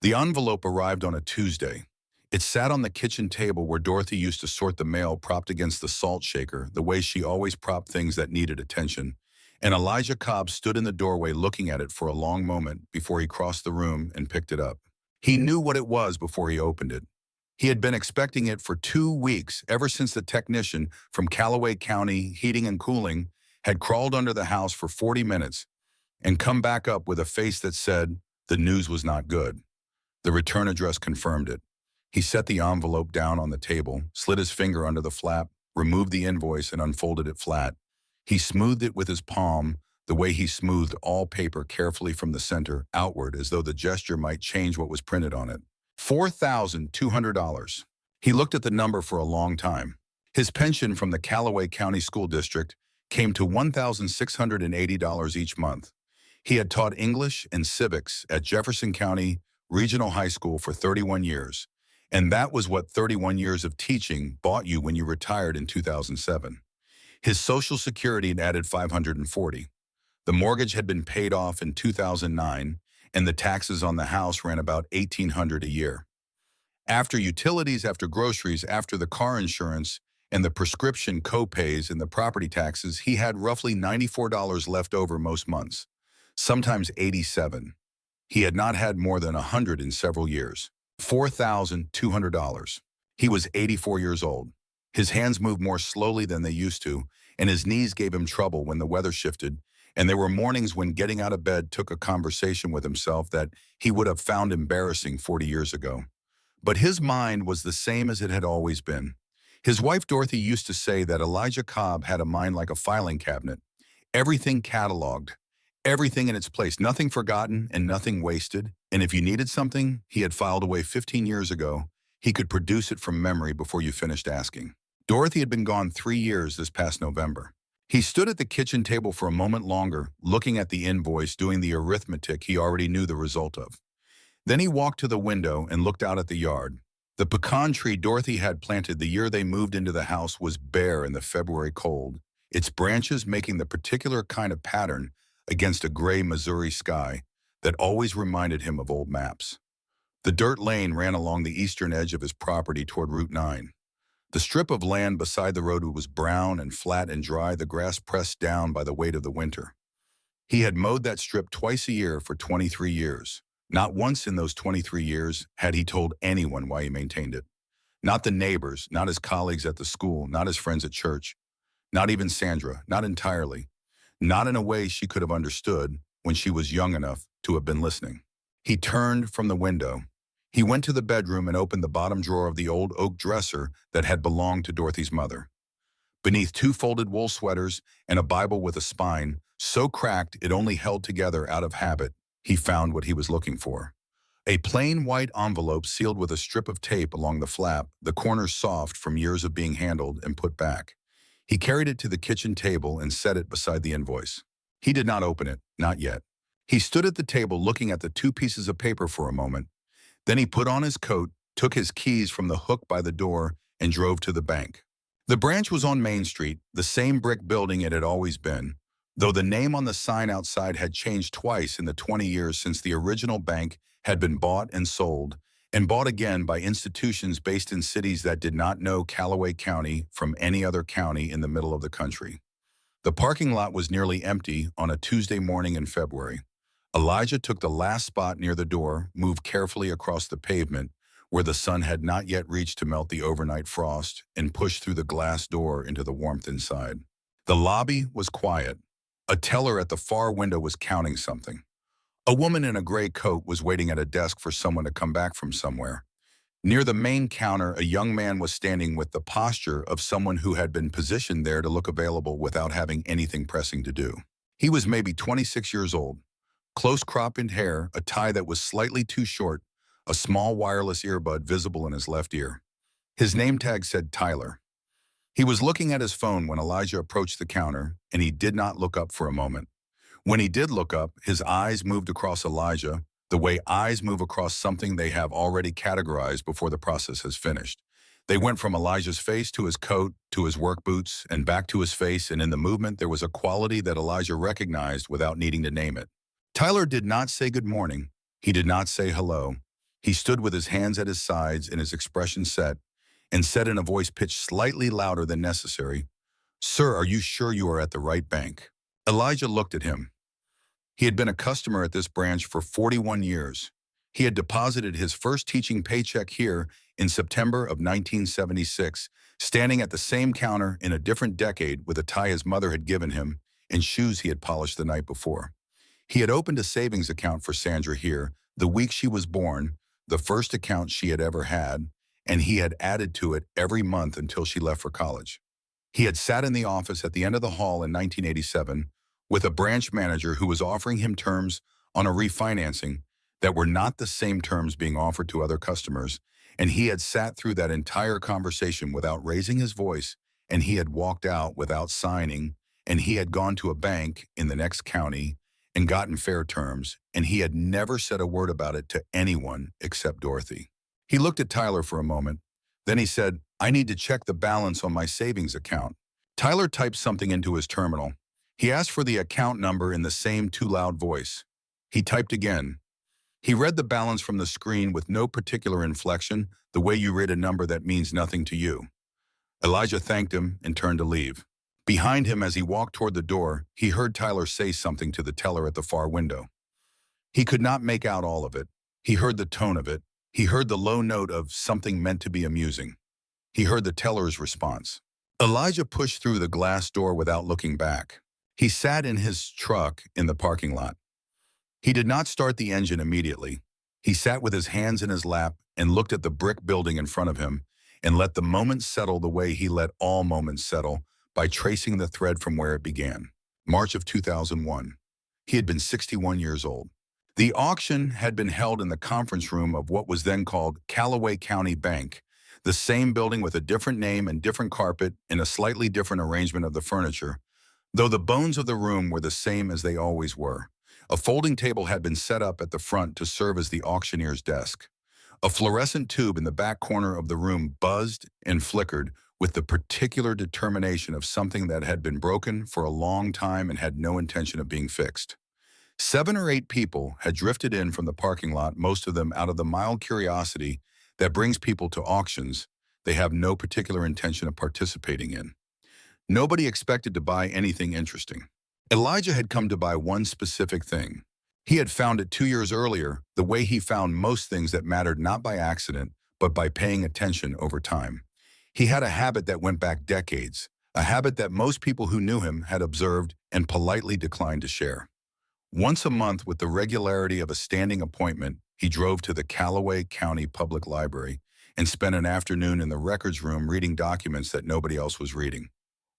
The envelope arrived on a Tuesday. It sat on the kitchen table where Dorothy used to sort the mail propped against the salt shaker, the way she always propped things that needed attention. And Elijah Cobb stood in the doorway looking at it for a long moment before he crossed the room and picked it up. He knew what it was before he opened it. He had been expecting it for 2 weeks, ever since the technician from Callaway County Heating and Cooling had crawled under the house for 40 minutes and come back up with a face that said the news was not good. The return address confirmed it. He set the envelope down on the table, slid his finger under the flap, removed the invoice, and unfolded it flat. He smoothed it with his palm, the way he smoothed all paper carefully from the center outward, as though the gesture might change what was printed on it. $4,200. He looked at the number for a long time. His pension from the Callaway County School District came to $1,680 each month. He had taught English and civics at Jefferson County Regional High School for 31 years, and that was what 31 years of teaching bought you when you retired in 2007. His Social Security had added $540. The mortgage had been paid off in 2009, and the taxes on the house ran about $1,800 a year. After utilities, after groceries, after the car insurance, and the prescription co-pays and the property taxes, he had roughly $94 left over most months, sometimes $87. He had not had more than $100 in several years. $4,200. He was 84 years old. His hands moved more slowly than they used to, and his knees gave him trouble when the weather shifted, and there were mornings when getting out of bed took a conversation with himself that he would have found embarrassing 40 years ago. But his mind was the same as it had always been. His wife Dorothy used to say that Elijah Cobb had a mind like a filing cabinet, everything cataloged, everything in its place, nothing forgotten and nothing wasted. And if you needed something he had filed away 15 years ago, he could produce it from memory before you finished asking. Dorothy had been gone 3 years this past November. He stood at the kitchen table for a moment longer, looking at the invoice, doing the arithmetic he already knew the result of. Then he walked to the window and looked out at the yard. The pecan tree Dorothy had planted the year they moved into the house was bare in the February cold, its branches making the particular kind of pattern against a gray Missouri sky that always reminded him of old maps. The dirt lane ran along the eastern edge of his property toward Route 9. The strip of land beside the road was brown and flat and dry, the grass pressed down by the weight of the winter. He had mowed that strip twice a year for 23 years. Not once in those 23 years had he told anyone why he maintained it. Not the neighbors, not his colleagues at the school, not his friends at church, not even Sandra, not entirely. Not in a way she could have understood when she was young enough to have been listening. He turned from the window. He went to the bedroom and opened the bottom drawer of the old oak dresser that had belonged to Dorothy's mother. Beneath 2 folded wool sweaters and a Bible with a spine, so cracked it only held together out of habit, he found what he was looking for. A plain white envelope sealed with a strip of tape along the flap, the corners soft from years of being handled and put back. He carried it to the kitchen table and set it beside the invoice. He did not open it, not yet. He stood at the table looking at the 2 pieces of paper for a moment. Then he put on his coat, took his keys from the hook by the door, and drove to the bank. The branch was on Main Street, the same brick building it had always been, though the name on the sign outside had changed twice in the 20 years since the original bank had been bought and sold, and bought again by institutions based in cities that did not know Callaway County from any other county in the middle of the country. The parking lot was nearly empty on a Tuesday morning in February. Elijah took the last spot near the door, moved carefully across the pavement, where the sun had not yet reached to melt the overnight frost, and pushed through the glass door into the warmth inside. The lobby was quiet. A teller at the far window was counting something. A woman in a gray coat was waiting at a desk for someone to come back from somewhere. Near the main counter, a young man was standing with the posture of someone who had been positioned there to look available without having anything pressing to do. He was maybe 26 years old. Close-cropped hair, a tie that was slightly too short, a small wireless earbud visible in his left ear. His name tag said Tyler. He was looking at his phone when Elijah approached the counter, and he did not look up for a moment. When he did look up, his eyes moved across Elijah, the way eyes move across something they have already categorized before the process has finished. They went from Elijah's face to his coat, to his work boots, and back to his face, and in the movement there was a quality that Elijah recognized without needing to name it. Tyler did not say good morning. He did not say hello. He stood with his hands at his sides and his expression set, and said in a voice pitched slightly louder than necessary, "Sir, are you sure you are at the right bank?" Elijah looked at him. He had been a customer at this branch for 41 years. He had deposited his first teaching paycheck here in September of 1976, standing at the same counter in a different decade with a tie his mother had given him and shoes he had polished the night before. He had opened a savings account for Sandra here the week she was born, the first account she had ever had, and he had added to it every month until she left for college. He had sat in the office at the end of the hall in 1987 with a branch manager who was offering him terms on a refinancing that were not the same terms being offered to other customers, and he had sat through that entire conversation without raising his voice, and he had walked out without signing, and he had gone to a bank in the next county and gotten fair terms, and he had never said a word about it to anyone except Dorothy. He looked at Tyler for a moment. Then he said, "I need to check the balance on my savings account." Tyler typed something into his terminal. He asked for the account number in the same too loud voice. He typed again. He read the balance from the screen with no particular inflection, the way you read a number that means nothing to you. Elijah thanked him and turned to leave. Behind him, as he walked toward the door, he heard Tyler say something to the teller at the far window. He could not make out all of it. He heard the tone of it. He heard the low note of something meant to be amusing. He heard the teller's response. Elijah pushed through the glass door without looking back. He sat in his truck in the parking lot. He did not start the engine immediately. He sat with his hands in his lap and looked at the brick building in front of him and let the moment settle the way he let all moments settle, by tracing the thread from where it began. March of 2001. He had been 61 years old. The auction had been held in the conference room of what was then called Callaway County Bank, the same building with a different name and different carpet and a slightly different arrangement of the furniture, though the bones of the room were the same as they always were. A folding table had been set up at the front to serve as the auctioneer's desk. A fluorescent tube in the back corner of the room buzzed and flickered with the particular determination of something that had been broken for a long time and had no intention of being fixed. 7 or 8 people had drifted in from the parking lot, most of them out of the mild curiosity that brings people to auctions they have no particular intention of participating in. Nobody expected to buy anything interesting. Elijah had come to buy one specific thing. He had found it 2 years earlier, the way he found most things that mattered not by accident, but by paying attention over time. He had a habit that went back decades, a habit that most people who knew him had observed and politely declined to share. Once a month, with the regularity of a standing appointment, he drove to the Callaway County Public Library and spent an afternoon in the records room reading documents that nobody else was reading.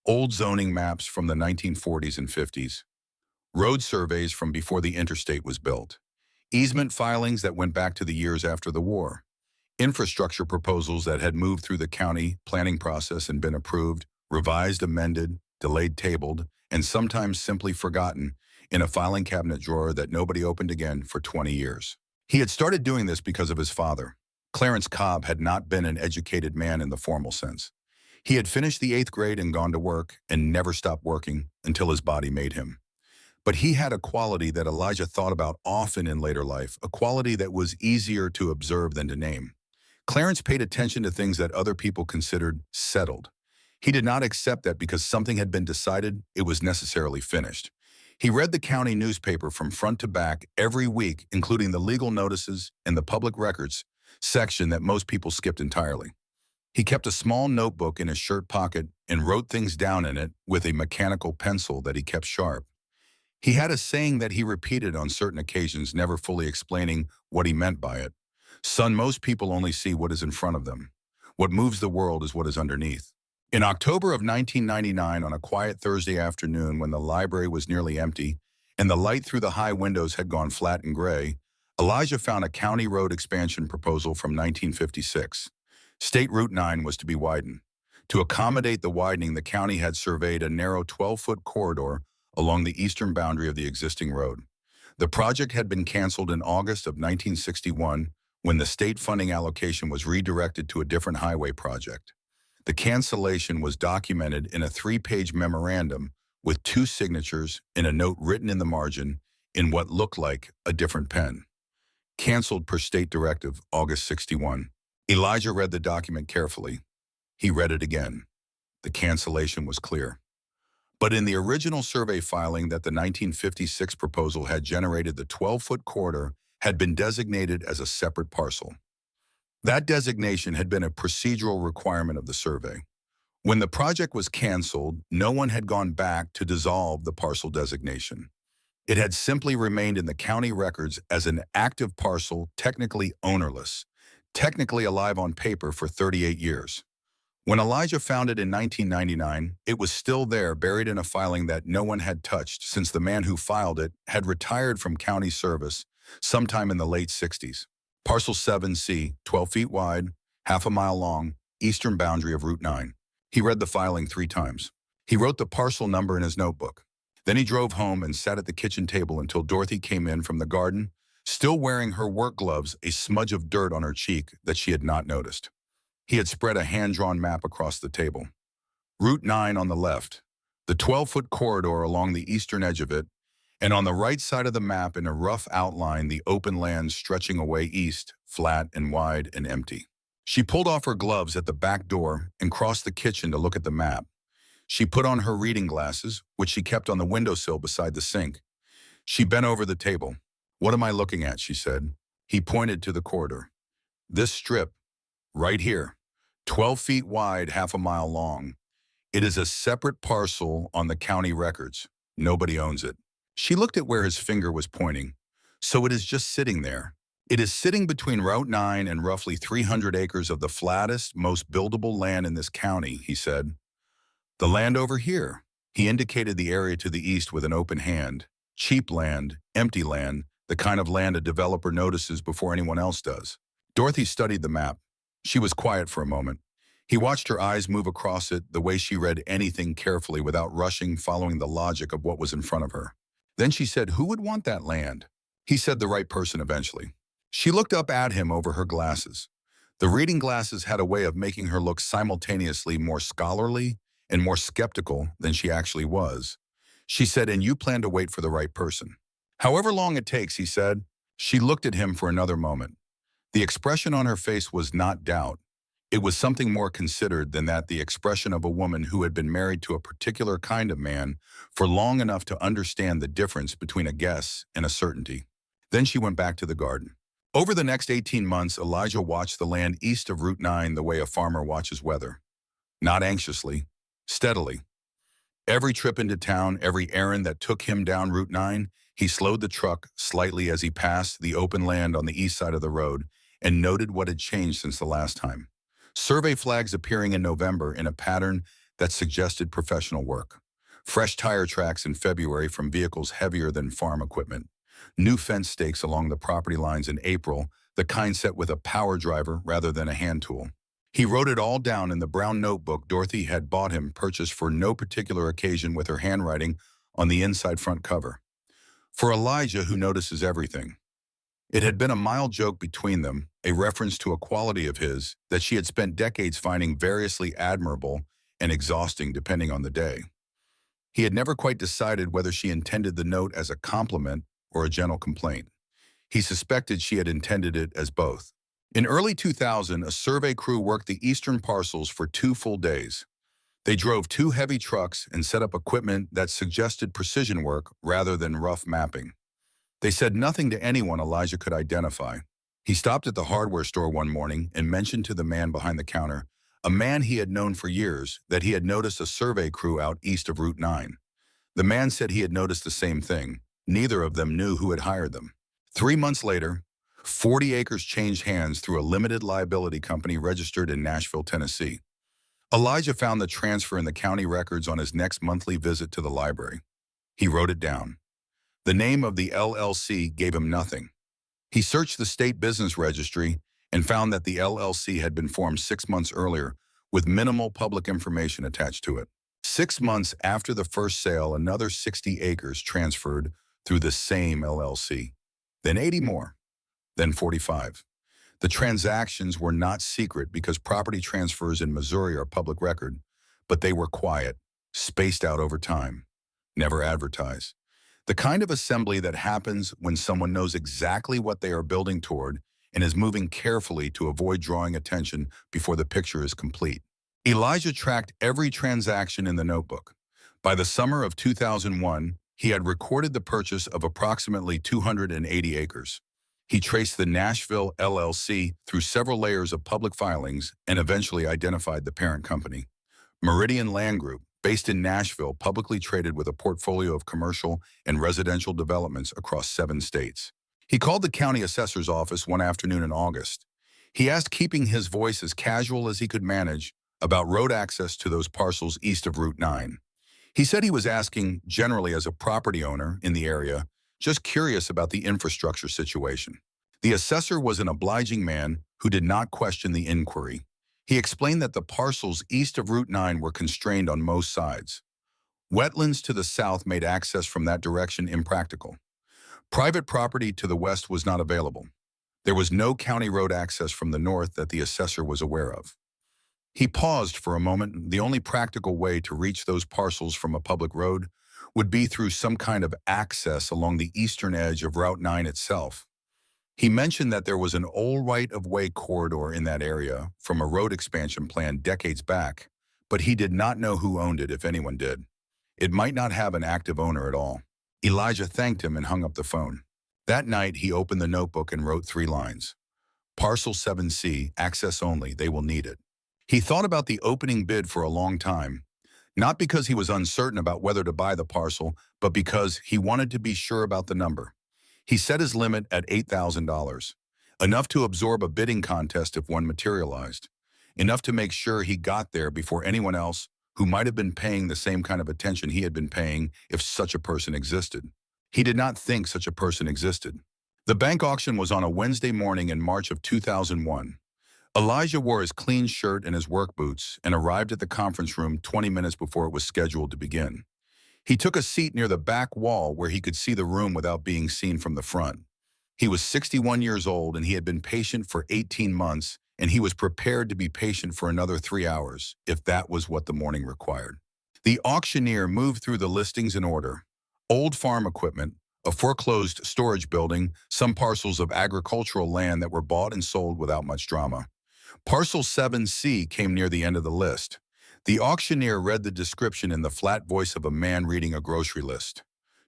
Old zoning maps from the 1940s and 50s, road surveys from before the interstate was built, easement filings that went back to the years after the war, infrastructure proposals that had moved through the county planning process and been approved, revised, amended, delayed, tabled, and sometimes simply forgotten in a filing cabinet drawer that nobody opened again for 20 years. He had started doing this because of his father. Clarence Cobb had not been an educated man in the formal sense. He had finished the 8th grade and gone to work and never stopped working until his body made him. But he had a quality that Elijah thought about often in later life, a quality that was easier to observe than to name. Clarence paid attention to things that other people considered settled. He did not accept that because something had been decided, it was necessarily finished. He read the county newspaper from front to back every week, including the legal notices and the public records section that most people skipped entirely. He kept a small notebook in his shirt pocket and wrote things down in it with a mechanical pencil that he kept sharp. He had a saying that he repeated on certain occasions, never fully explaining what he meant by it. "Son, most people only see what is in front of them. What moves the world is what is underneath." In October of 1999, on a quiet Thursday afternoon when the library was nearly empty and the light through the high windows had gone flat and gray, Elijah found a county road expansion proposal from 1956. State Route 9 was to be widened. To accommodate the widening, the county had surveyed a narrow 12-foot corridor along the eastern boundary of the existing road. The project had been canceled in August of 1961 when the state funding allocation was redirected to a different highway project. The cancellation was documented in a 3-page memorandum with 2 signatures and a note written in the margin in what looked like a different pen. Canceled per state directive, August 61. Elijah read the document carefully. He read it again. The cancellation was clear. But in the original survey filing that the 1956 proposal had generated, the 12-foot corridor had been designated as a separate parcel. That designation had been a procedural requirement of the survey. When the project was canceled, no one had gone back to dissolve the parcel designation. It had simply remained in the county records as an active parcel, technically ownerless, technically alive on paper for 38 years. When Elijah found it in 1999, it was still there, buried in a filing that no one had touched since the man who filed it had retired from county service sometime in the late 60s. Parcel 7C, 12 feet wide, half a mile long, eastern boundary of Route 9. He read the filing 3 times. He wrote the parcel number in his notebook. Then he drove home and sat at the kitchen table until Dorothy came in from the garden, still wearing her work gloves, a smudge of dirt on her cheek that she had not noticed. He had spread a hand-drawn map across the table. Route 9 on the left, the 12-foot corridor along the eastern edge of it, and on the right side of the map in a rough outline, the open land stretching away east, flat and wide and empty. She pulled off her gloves at the back door and crossed the kitchen to look at the map. She put on her reading glasses, which she kept on the windowsill beside the sink. She bent over the table. "What am I looking at?" she said. He pointed to the corridor. "This strip, right here, 12 feet wide, half a mile long. It is a separate parcel on the county records. Nobody owns it." She looked at where his finger was pointing. "So it is just sitting there. It is sitting between Route 9 and roughly 300 acres of the flattest, most buildable land in this county," he said. "The land over here." He indicated the area to the east with an open hand. "Cheap land, empty land, the kind of land a developer notices before anyone else does." Dorothy studied the map. She was quiet for a moment. He watched her eyes move across it the way she read anything carefully without rushing, following the logic of what was in front of her. Then she said, "Who would want that land?" He said, "The right person eventually." She looked up at him over her glasses. The reading glasses had a way of making her look simultaneously more scholarly and more skeptical than she actually was. She said, "And you plan to wait for the right person?" "However long it takes," he said. She looked at him for another moment. The expression on her face was not doubt. It was something more considered than that, the expression of a woman who had been married to a particular kind of man for long enough to understand the difference between a guess and a certainty. Then she went back to the garden. Over the next 18 months, Elijah watched the land east of Route 9 the way a farmer watches weather. Not anxiously, steadily. Every trip into town, every errand that took him down Route 9, he slowed the truck slightly as he passed the open land on the east side of the road and noted what had changed since the last time. Survey flags appearing in November in a pattern that suggested professional work. Fresh tire tracks in February from vehicles heavier than farm equipment. New fence stakes along the property lines in April, the kind set with a power driver rather than a hand tool. He wrote it all down in the brown notebook Dorothy had bought him, purchased for no particular occasion, with her handwriting on the inside front cover. For Elijah, who notices everything. It had been a mild joke between them, a reference to a quality of his that she had spent decades finding variously admirable and exhausting depending on the day. He had never quite decided whether she intended the note as a compliment or a gentle complaint. He suspected she had intended it as both. In early 2000, a survey crew worked the eastern parcels for 2 full days. They drove 2 heavy trucks and set up equipment that suggested precision work rather than rough mapping. They said nothing to anyone Elijah could identify. He stopped at the hardware store one morning and mentioned to the man behind the counter, a man he had known for years, that he had noticed a survey crew out east of Route 9. The man said he had noticed the same thing. Neither of them knew who had hired them. 3 months later, 40 acres changed hands through a limited liability company registered in Nashville, Tennessee. Elijah found the transfer in the county records on his next monthly visit to the library. He wrote it down. The name of the LLC gave him nothing. He searched the state business registry and found that the LLC had been formed 6 months earlier with minimal public information attached to it. 6 months after the first sale, another 60 acres transferred through the same LLC. Then 80 more. Then 45. The transactions were not secret because property transfers in Missouri are public record, but they were quiet, spaced out over time, never advertised. The kind of assembly that happens when someone knows exactly what they are building toward and is moving carefully to avoid drawing attention before the picture is complete. Elijah tracked every transaction in the notebook. By the summer of 2001, he had recorded the purchase of approximately 280 acres. He traced the Nashville LLC through several layers of public filings and eventually identified the parent company. Meridian Land Group, based in Nashville, publicly traded with a portfolio of commercial and residential developments across 7 states. He called the county assessor's office one afternoon in August. He asked, keeping his voice as casual as he could manage, about road access to those parcels east of Route 9. He said he was asking generally as a property owner in the area, just curious about the infrastructure situation. The assessor was an obliging man who did not question the inquiry. He explained that the parcels east of Route 9 were constrained on most sides. Wetlands to the south made access from that direction impractical. Private property to the west was not available. There was no county road access from the north that the assessor was aware of. He paused for a moment. The only practical way to reach those parcels from a public road would be through some kind of access along the eastern edge of Route 9 itself. He mentioned that there was an old right-of-way corridor in that area from a road expansion plan decades back, but he did not know who owned it, if anyone did. It might not have an active owner at all. Elijah thanked him and hung up the phone. That night, he opened the notebook and wrote 3 lines. Parcel 7C, access only, they will need it. He thought about the opening bid for a long time, not because he was uncertain about whether to buy the parcel, but because he wanted to be sure about the number. He set his limit at $8,000, enough to absorb a bidding contest if one materialized, enough to make sure he got there before anyone else who might have been paying the same kind of attention he had been paying if such a person existed. He did not think such a person existed. The bank auction was on a Wednesday morning in March of 2001. Elijah wore his clean shirt and his work boots and arrived at the conference room 20 minutes before it was scheduled to begin. He took a seat near the back wall where he could see the room without being seen from the front. He was 61 years old and he had been patient for 18 months, and he was prepared to be patient for another 3 hours, if that was what the morning required. The auctioneer moved through the listings in order. Old farm equipment, a foreclosed storage building, some parcels of agricultural land that were bought and sold without much drama. Parcel 7C came near the end of the list. The auctioneer read the description in the flat voice of a man reading a grocery list.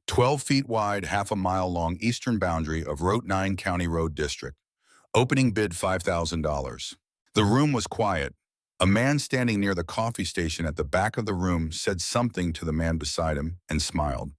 12 feet wide, half a mile long eastern boundary of Route 9 County Road District. Opening bid $5,000. The room was quiet. A man standing near the coffee station at the back of the room said something to the man beside him and smiled.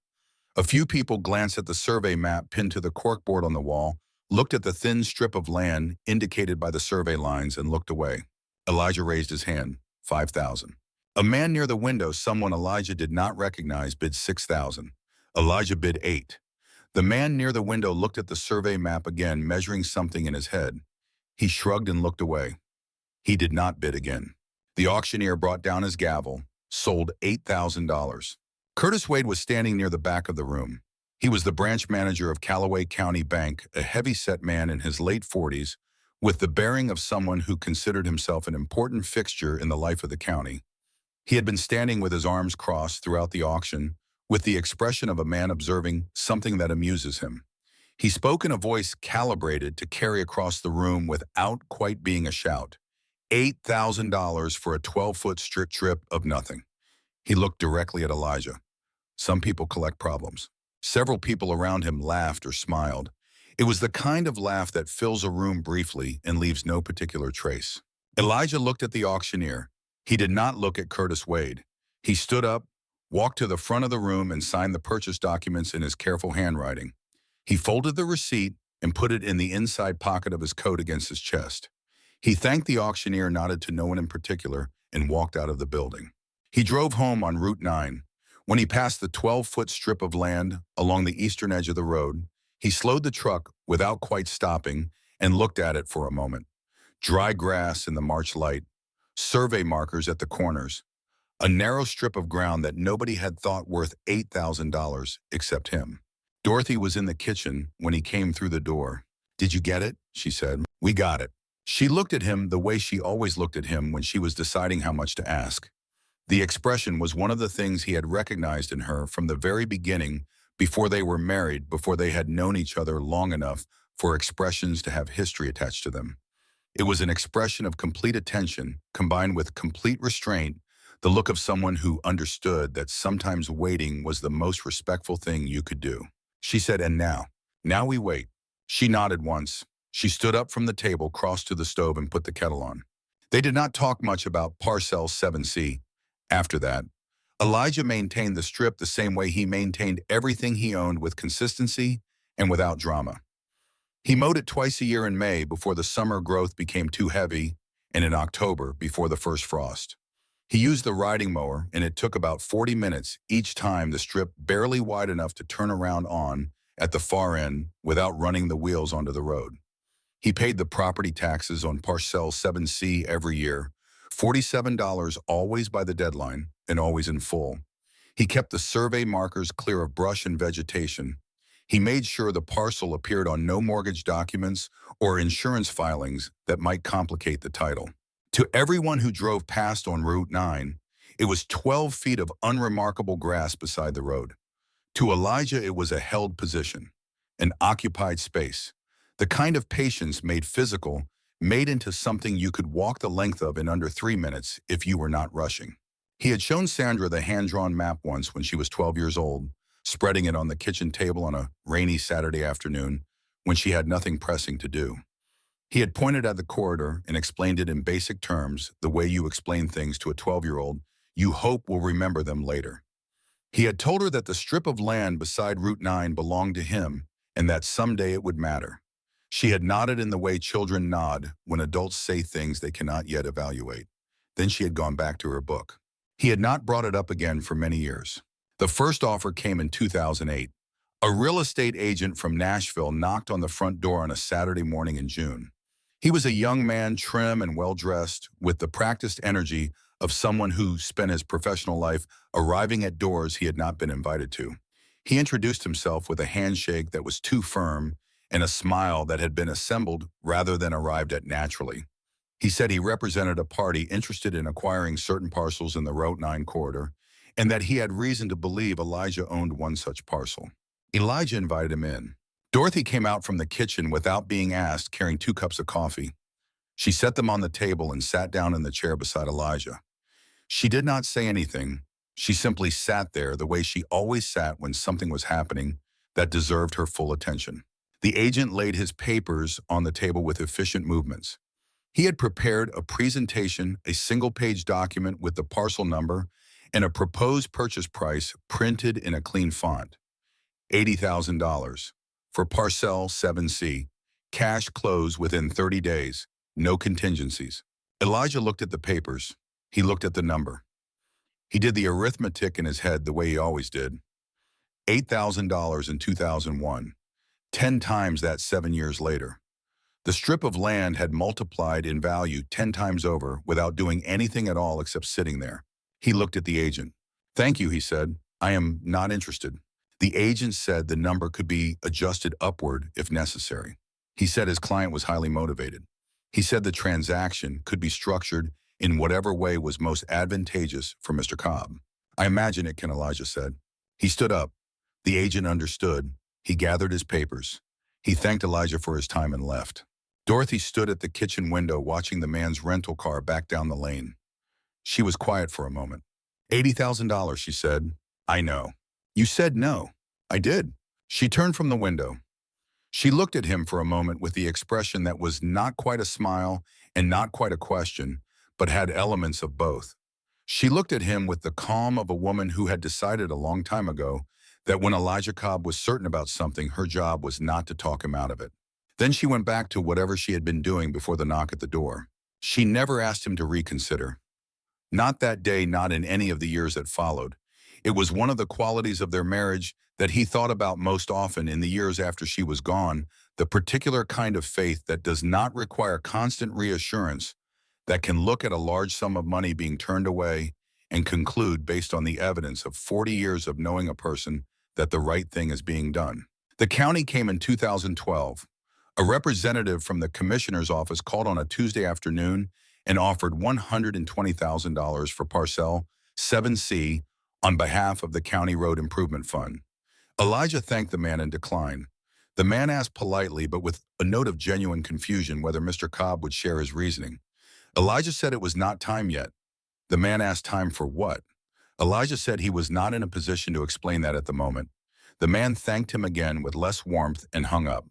A few people glanced at the survey map pinned to the corkboard on the wall, looked at the thin strip of land indicated by the survey lines, and looked away. Elijah raised his hand. 5,000. A man near the window, someone Elijah did not recognize, bid 6,000. Elijah bid 8. The man near the window looked at the survey map again, measuring something in his head. He shrugged and looked away. He did not bid again. The auctioneer brought down his gavel, sold $8,000. Curtis Wade was standing near the back of the room. He was the branch manager of Callaway County Bank, a heavy-set man in his late 40s, with the bearing of someone who considered himself an important fixture in the life of the county. He had been standing with his arms crossed throughout the auction, with the expression of a man observing something that amuses him. He spoke in a voice calibrated to carry across the room without quite being a shout. $8,000 for a 12-foot strip of nothing. He looked directly at Elijah. Some people collect problems. Several people around him laughed or smiled. It was the kind of laugh that fills a room briefly and leaves no particular trace. Elijah looked at the auctioneer. He did not look at Curtis Wade. He stood up, walked to the front of the room, and signed the purchase documents in his careful handwriting. He folded the receipt and put it in the inside pocket of his coat against his chest. He thanked the auctioneer, nodded to no one in particular, and walked out of the building. He drove home on Route 9. When he passed the 12-foot strip of land along the eastern edge of the road, he slowed the truck without quite stopping and looked at it for a moment. Dry grass in the March light, survey markers at the corners, a narrow strip of ground that nobody had thought worth $8,000 except him. Dorothy was in the kitchen when he came through the door. "Did you get it?" she said. "We got it." She looked at him the way she always looked at him when she was deciding how much to ask. The expression was one of the things he had recognized in her from the very beginning, before they were married, before they had known each other long enough for expressions to have history attached to them. It was an expression of complete attention combined with complete restraint, the look of someone who understood that sometimes waiting was the most respectful thing you could do. She said, "And now? Now we wait." She nodded once. She stood up from the table, crossed to the stove, and put the kettle on. They did not talk much about Parcel 7C. After that, Elijah maintained the strip the same way he maintained everything he owned, with consistency and without drama. He mowed it twice a year in May before the summer growth became too heavy, and in October before the first frost. He used the riding mower, and it took about 40 minutes each time, the strip barely wide enough to turn around on at the far end without running the wheels onto the road. He paid the property taxes on Parcel 7C every year, $47 always by the deadline and always in full. He kept the survey markers clear of brush and vegetation. He made sure the parcel appeared on no mortgage documents or insurance filings that might complicate the title. To everyone who drove past on Route 9, it was 12 feet of unremarkable grass beside the road. To Elijah, it was a held position, an occupied space, the kind of patience made physical, made into something you could walk the length of in under 3 minutes if you were not rushing. He had shown Sandra the hand-drawn map once when she was 12 years old, spreading it on the kitchen table on a rainy Saturday afternoon when she had nothing pressing to do. He had pointed at the corridor and explained it in basic terms, the way you explain things to a 12-year-old you hope will remember them later. He had told her that the strip of land beside Route 9 belonged to him and that someday it would matter. She had nodded in the way children nod when adults say things they cannot yet evaluate. Then she had gone back to her book. He had not brought it up again for many years. The first offer came in 2008. A real estate agent from Nashville knocked on the front door on a Saturday morning in June. He was a young man, trim and well-dressed, with the practiced energy of someone who spent his professional life arriving at doors he had not been invited to. He introduced himself with a handshake that was too firm and a smile that had been assembled rather than arrived at naturally. He said he represented a party interested in acquiring certain parcels in the Route 9 corridor, and that he had reason to believe Elijah owned one such parcel. Elijah invited him in. Dorothy came out from the kitchen without being asked, carrying 2 cups of coffee. She set them on the table and sat down in the chair beside Elijah. She did not say anything. She simply sat there the way she always sat when something was happening that deserved her full attention. The agent laid his papers on the table with efficient movements. He had prepared a presentation, a single-page document with the parcel number and a proposed purchase price printed in a clean font. $80,000 for Parcel 7C, cash close within 30 days, no contingencies. Elijah looked at the papers. He looked at the number. He did the arithmetic in his head the way he always did. $8,000 in 2001, 10 times that 7 years later. The strip of land had multiplied in value 10 times over without doing anything at all except sitting there. He looked at the agent. "Thank you," he said. "I am not interested." The agent said the number could be adjusted upward if necessary. He said his client was highly motivated. He said the transaction could be structured in whatever way was most advantageous for Mr. Cobb. "I imagine it can," Elijah said. He stood up. The agent understood. He gathered his papers. He thanked Elijah for his time and left. Dorothy stood at the kitchen window watching the man's rental car back down the lane. She was quiet for a moment. $80,000, she said. "I know." "You said no." "I did." She turned from the window. She looked at him for a moment with the expression that was not quite a smile and not quite a question, but had elements of both. She looked at him with the calm of a woman who had decided a long time ago that when Elijah Cobb was certain about something, her job was not to talk him out of it. Then she went back to whatever she had been doing before the knock at the door. She never asked him to reconsider. Not that day, not in any of the years that followed. It was one of the qualities of their marriage that he thought about most often in the years after she was gone, the particular kind of faith that does not require constant reassurance, that can look at a large sum of money being turned away and conclude based on the evidence of 40 years of knowing a person that the right thing is being done. The county came in 2012. A representative from the commissioner's office called on a Tuesday afternoon and offered $120,000 for Parcel 7C on behalf of the County Road Improvement Fund. Elijah thanked the man and declined. The man asked politely, but with a note of genuine confusion, whether Mr. Cobb would share his reasoning. Elijah said it was not time yet. The man asked time for what? Elijah said he was not in a position to explain that at the moment. The man thanked him again with less warmth and hung up.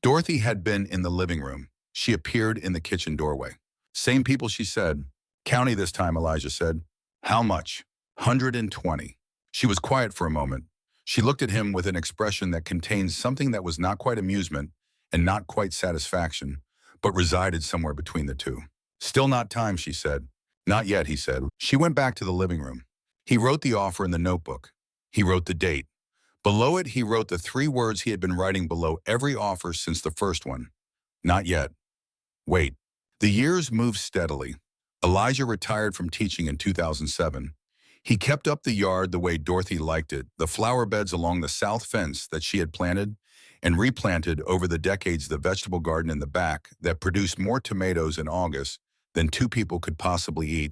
Dorothy had been in the living room. She appeared in the kitchen doorway. Same people, she said. County this time, Elijah said. How much? 120. She was quiet for a moment. She looked at him with an expression that contained something that was not quite amusement and not quite satisfaction, but resided somewhere between the two. Still not time, she said. Not yet, he said. She went back to the living room. He wrote the offer in the notebook. He wrote the date. Below it, he wrote the 3 words he had been writing below every offer since the first one. Not yet. Wait. The years moved steadily. Elijah retired from teaching in 2007. He kept up the yard the way Dorothy liked it, the flower beds along the south fence that she had planted, and replanted over the decades the vegetable garden in the back that produced more tomatoes in August than 2 people could possibly eat,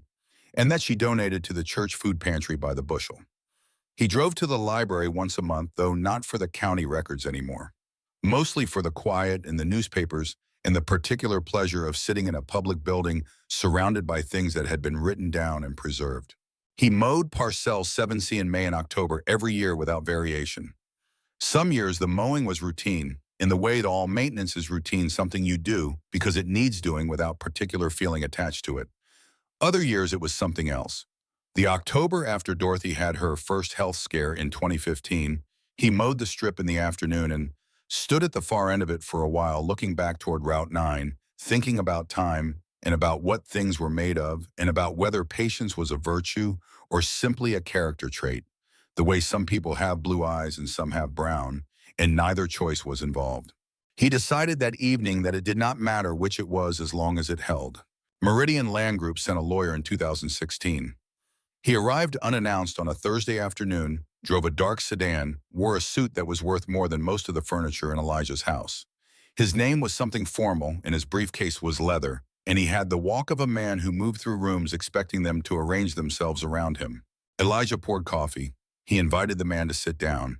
and that she donated to the church food pantry by the bushel. He drove to the library once a month, though not for the county records anymore. Mostly for the quiet and the newspapers and the particular pleasure of sitting in a public building surrounded by things that had been written down and preserved. He mowed Parcel 7C in May and October every year without variation. Some years the mowing was routine, in the way that all maintenance is routine, something you do because it needs doing without particular feeling attached to it. Other years it was something else. The October after Dorothy had her first health scare in 2015, he mowed the strip in the afternoon and stood at the far end of it for a while, looking back toward Route 9, thinking about time and about what things were made of and about whether patience was a virtue or simply a character trait, the way some people have blue eyes and some have brown, and neither choice was involved. He decided that evening that it did not matter which it was as long as it held. Meridian Land Group sent a lawyer in 2016. He arrived unannounced on a Thursday afternoon, drove a dark sedan, wore a suit that was worth more than most of the furniture in Elijah's house. His name was something formal, and his briefcase was leather, and he had the walk of a man who moved through rooms expecting them to arrange themselves around him. Elijah poured coffee. He invited the man to sit down.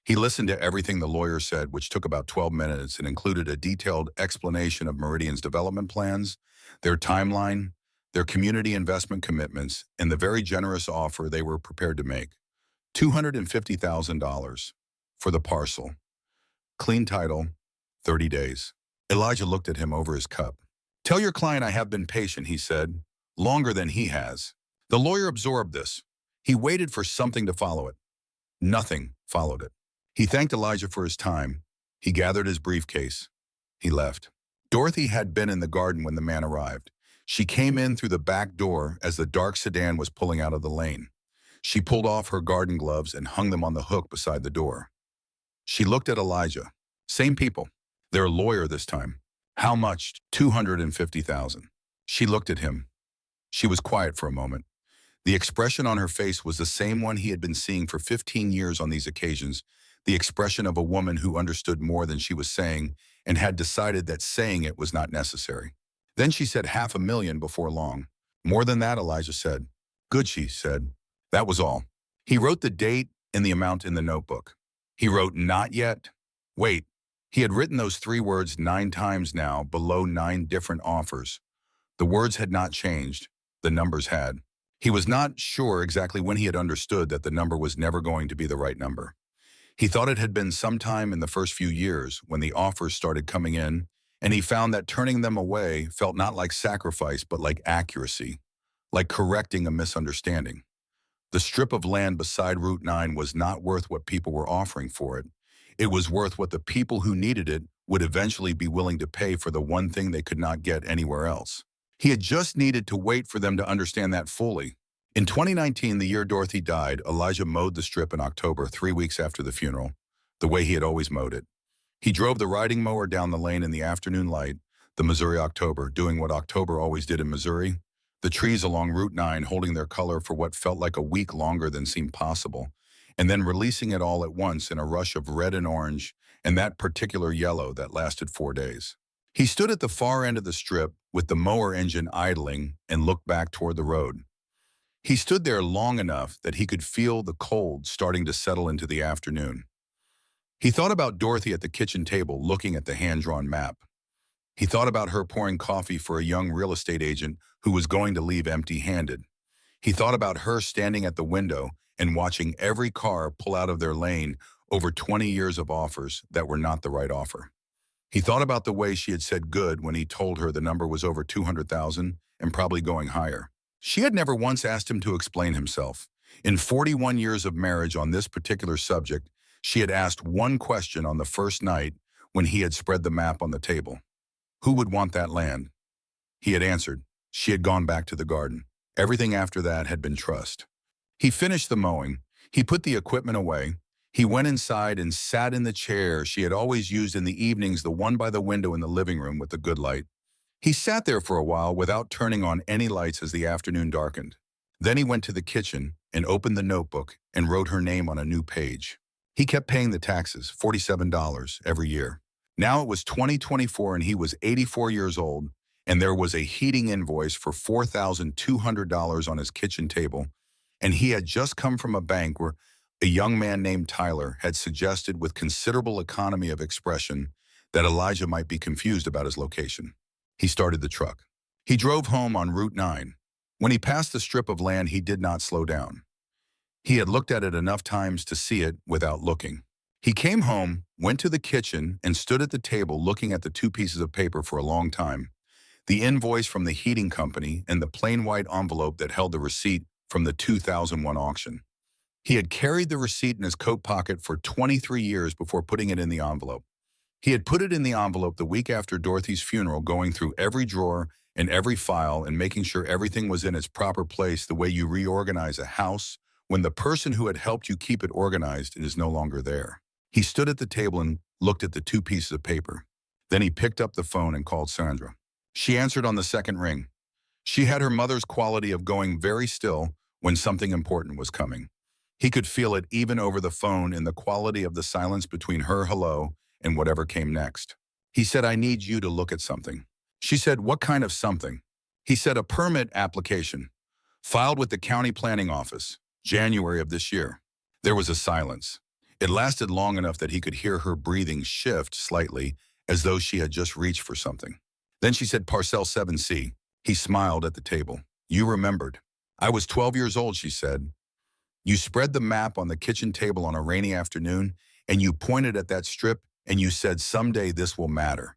He listened to everything the lawyer said, which took about 12 minutes and included a detailed explanation of Meridian's development plans, their timeline, their community investment commitments, and the very generous offer they were prepared to make. $250,000 for the parcel. Clean title, 30 days. Elijah looked at him over his cup. Tell your client I have been patient, he said, longer than he has. The lawyer absorbed this. He waited for something to follow it. Nothing followed it. He thanked Elijah for his time. He gathered his briefcase. He left. Dorothy had been in the garden when the man arrived. She came in through the back door as the dark sedan was pulling out of the lane. She pulled off her garden gloves and hung them on the hook beside the door. She looked at Elijah. Same people. Their lawyer this time. How much? $250,000. She looked at him. She was quiet for a moment. The expression on her face was the same one he had been seeing for 15 years on these occasions, the expression of a woman who understood more than she was saying and had decided that saying it was not necessary. Then she said $500,000 before long. More than that, Elijah said. Good, she said. That was all. He wrote the date and the amount in the notebook. He wrote not yet. Wait. He had written those 3 words 9 times now, below 9 different offers. The words had not changed. The numbers had. He was not sure exactly when he had understood that the number was never going to be the right number. He thought it had been sometime in the first few years when the offers started coming in, and he found that turning them away felt not like sacrifice but like accuracy, like correcting a misunderstanding. The strip of land beside Route 9 was not worth what people were offering for it. It was worth what the people who needed it would eventually be willing to pay for the one thing they could not get anywhere else. He had just needed to wait for them to understand that fully. In 2019, the year Dorothy died, Elijah mowed the strip in October, 3 weeks after the funeral, the way he had always mowed it. He drove the riding mower down the lane in the afternoon light, the Missouri October, doing what October always did in Missouri, the trees along Route 9 holding their color for what felt like a week longer than seemed possible, and then releasing it all at once in a rush of red and orange and that particular yellow that lasted 4 days. He stood at the far end of the strip with the mower engine idling and looked back toward the road. He stood there long enough that he could feel the cold starting to settle into the afternoon. He thought about Dorothy at the kitchen table looking at the hand-drawn map. He thought about her pouring coffee for a young real estate agent who was going to leave empty-handed. He thought about her standing at the window and watching every car pull out of their lane over 20 years of offers that were not the right offer. He thought about the way she had said good when he told her the number was over 200,000 and probably going higher. She had never once asked him to explain himself. In 41 years of marriage on this particular subject, she had asked one question on the first night when he had spread the map on the table. Who would want that land? He had answered. She had gone back to the garden. Everything after that had been trust. He finished the mowing. He put the equipment away. He went inside and sat in the chair she had always used in the evenings, the one by the window in the living room with the good light. He sat there for a while without turning on any lights as the afternoon darkened. Then he went to the kitchen and opened the notebook and wrote her name on a new page. He kept paying the taxes, $47 every year. Now it was 2024 and he was 84 years old, and there was a heating invoice for $4,200 on his kitchen table, and he had just come from a bank where a young man named Tyler had suggested with considerable economy of expression that Elijah might be confused about his location. He started the truck. He drove home on Route 9. When he passed the strip of land, he did not slow down. He had looked at it enough times to see it without looking. He came home, went to the kitchen, and stood at the table looking at the two pieces of paper for a long time. The invoice from the heating company and the plain white envelope that held the receipt from the 2001 auction. He had carried the receipt in his coat pocket for 23 years before putting it in the envelope. He had put it in the envelope the week after Dorothy's funeral, going through every drawer and every file and making sure everything was in its proper place, the way you reorganize a house when the person who had helped you keep it organized is no longer there. He stood at the table and looked at the two pieces of paper. Then he picked up the phone and called Sandra. She answered on the second ring. She had her mother's quality of going very still when something important was coming. He could feel it even over the phone in the quality of the silence between her hello and whatever came next. He said, "I need you to look at something." She said, "What kind of something?" He said, "A permit application, filed with the county planning office, January of this year." There was a silence. It lasted long enough that he could hear her breathing shift slightly, as though she had just reached for something. Then she said, "Parcel 7C. He smiled at the table. "You remembered." "I was 12 years old," she said. "You spread the map on the kitchen table on a rainy afternoon, and you pointed at that strip, and you said, 'Someday this will matter.'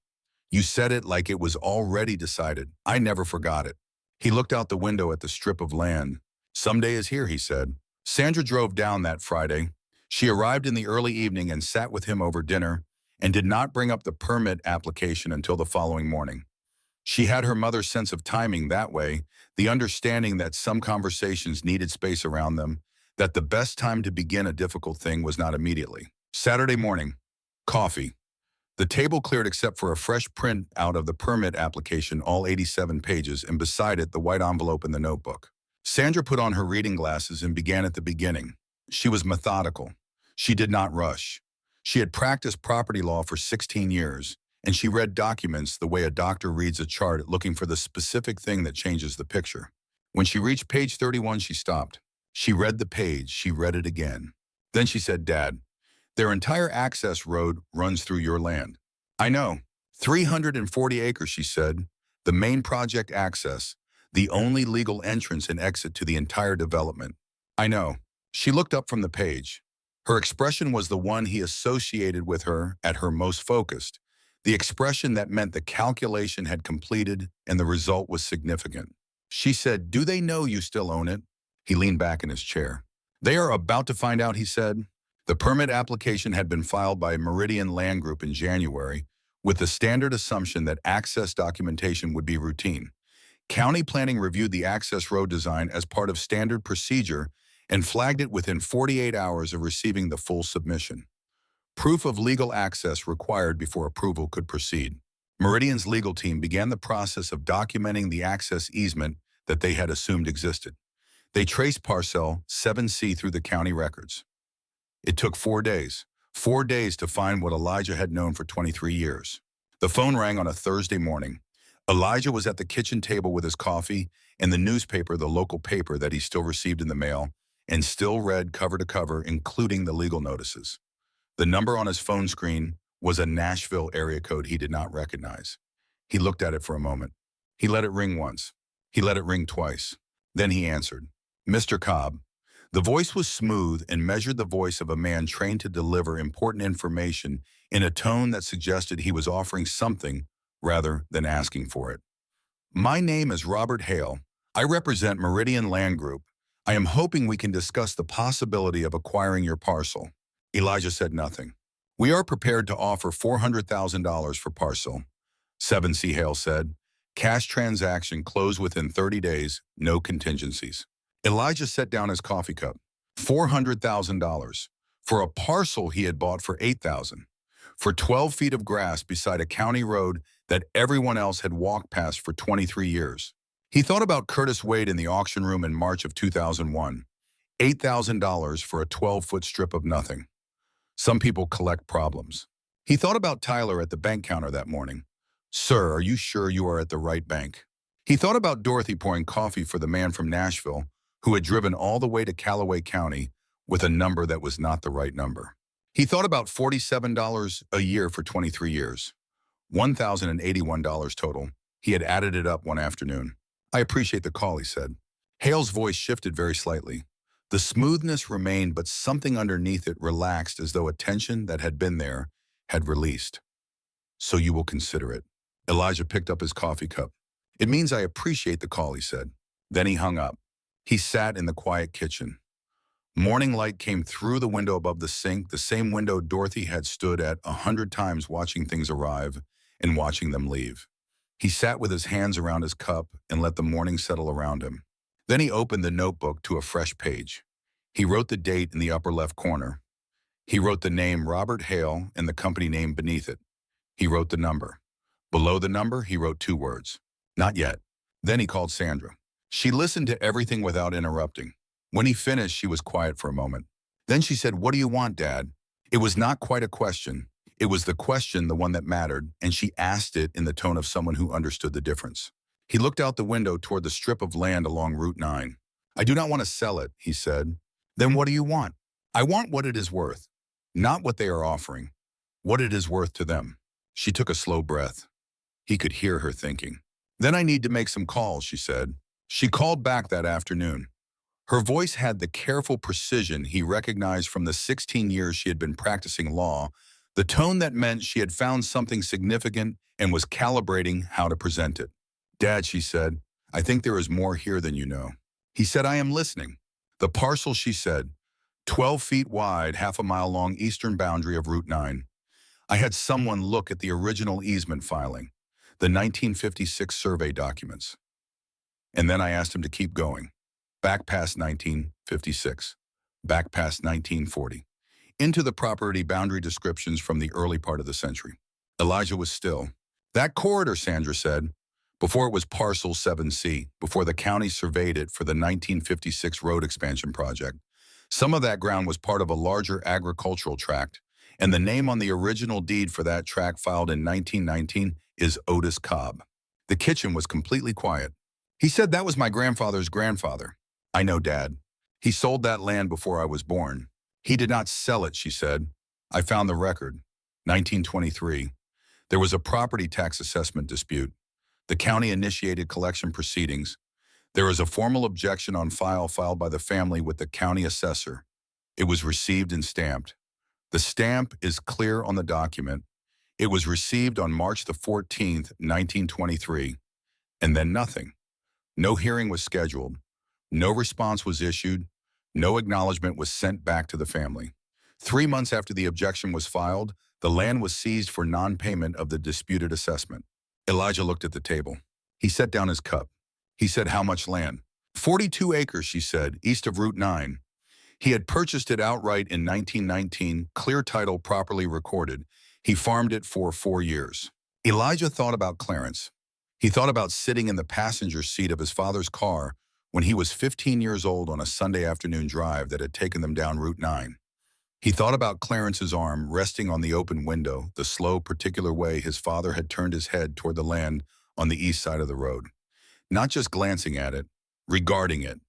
You said it like it was already decided. I never forgot it." He looked out the window at the strip of land. "Someday is here," he said. Sandra drove down that Friday. She arrived in the early evening and sat with him over dinner and did not bring up the permit application until the following morning. She had her mother's sense of timing that way, the understanding that some conversations needed space around them, that the best time to begin a difficult thing was not immediately. Saturday morning, coffee. The table cleared except for a fresh print out of the permit application, all 87 pages, and beside it the white envelope in the notebook. Sandra put on her reading glasses and began at the beginning. She was methodical. She did not rush. She had practiced property law for 16 years, and she read documents the way a doctor reads a chart, looking for the specific thing that changes the picture. When she reached page 31, she stopped. She read the page. She read it again. Then she said, "Dad, their entire access road runs through your land." "I know. 340 acres, she said. "The main project access, the only legal entrance and exit to the entire development." "I know." She looked up from the page. Her expression was the one he associated with her at her most focused, the expression that meant the calculation had completed and the result was significant. She said, "Do they know you still own it?" He leaned back in his chair. "They are about to find out," he said. The permit application had been filed by Meridian Land Group in January, with the standard assumption that access documentation would be routine. County Planning reviewed the access road design as part of standard procedure and flagged it within 48 hours of receiving the full submission. Proof of legal access required before approval could proceed. Meridian's legal team began the process of documenting the access easement that they had assumed existed. They traced Parcel 7C through the county records. It took 4 days. 4 days to find what Elijah had known for 23 years. The phone rang on a Thursday morning. Elijah was at the kitchen table with his coffee and the newspaper, the local paper that he still received in the mail, and still read cover to cover, including the legal notices. The number on his phone screen was a Nashville area code he did not recognize. He looked at it for a moment. He let it ring once. He let it ring twice. Then he answered, "Mr. Cobb." The voice was smooth and measured the voice of a man trained to deliver important information in a tone that suggested he was offering something rather than asking for it. "My name is Robert Hale. I represent Meridian Land Group. I am hoping we can discuss the possibility of acquiring your parcel." Elijah said nothing. "We are prepared to offer $400,000 for parcel," 7C Hale said. "Cash transaction close within 30 days, no contingencies." Elijah set down his coffee cup. $400,000 for a parcel he had bought for $8,000, for 12 feet of grass beside a county road that everyone else had walked past for 23 years. He thought about Curtis Wade in the auction room in March of 2001. $8,000 for a 12-foot strip of nothing. Some people collect problems. He thought about Tyler at the bank counter that morning. "Sir, are you sure you are at the right bank?" He thought about Dorothy pouring coffee for the man from Nashville who had driven all the way to Callaway County with a number that was not the right number. He thought about $47 a year for 23 years. $1,081 total. He had added it up one afternoon. "I appreciate the call," he said. Hale's voice shifted very slightly. The smoothness remained, but something underneath it relaxed as though a tension that had been there had released. "So you will consider it." Elijah picked up his coffee cup. "It means I appreciate the call," he said. Then he hung up. He sat in the quiet kitchen. Morning light came through the window above the sink, the same window Dorothy had stood at 100 times watching things arrive and watching them leave. He sat with his hands around his cup and let the morning settle around him. Then he opened the notebook to a fresh page. He wrote the date in the upper left corner. He wrote the name Robert Hale and the company name beneath it. He wrote the number. Below the number, he wrote 2 words. "Not yet." Then he called Sandra. She listened to everything without interrupting. When he finished, she was quiet for a moment. Then she said, "What do you want, Dad?" It was not quite a question. It was the question, the one that mattered, and she asked it in the tone of someone who understood the difference. He looked out the window toward the strip of land along Route 9. "I do not want to sell it," he said. "Then what do you want?" "I want what it is worth. Not what they are offering. What it is worth to them." She took a slow breath. He could hear her thinking. "Then I need to make some calls," she said. She called back that afternoon. Her voice had the careful precision he recognized from the 16 years she had been practicing law, the tone that meant she had found something significant and was calibrating how to present it. "Dad," she said, "I think there is more here than you know." He said, "I am listening." The parcel, she said, 12 feet wide, half a mile long eastern boundary of Route 9. I had someone look at the original easement filing, the 1956 survey documents. And then I asked him to keep going. Back past 1956, back past 1940, into the property boundary descriptions from the early part of the century. Elijah was still. "That corridor," Sandra said, "before it was parcel 7C, before the county surveyed it for the 1956 road expansion project, some of that ground was part of a larger agricultural tract, and the name on the original deed for that tract filed in 1919 is Otis Cobb." The kitchen was completely quiet. "He said that was my grandfather's grandfather." "I know, Dad. He sold that land before I was born." "He did not sell it," she said. "I found the record. 1923. There was a property tax assessment dispute. The county initiated collection proceedings. There is a formal objection on file filed by the family with the county assessor. It was received and stamped. The stamp is clear on the document. It was received on March the 14th, 1923. And then nothing. No hearing was scheduled. No response was issued. No acknowledgement was sent back to the family. 3 months after the objection was filed, the land was seized for non-payment of the disputed assessment. Elijah looked at the table. He set down his cup. He said, "How much land?" 42 acres, she said, east of Route 9. He had purchased it outright in 1919, clear title properly recorded. He farmed it for 4 years. Elijah thought about Clarence. He thought about sitting in the passenger seat of his father's car when he was 15 years old on a Sunday afternoon drive that had taken them down Route 9. He thought about Clarence's arm resting on the open window, the slow, particular way his father had turned his head toward the land on the east side of the road. Not just glancing at it, regarding it,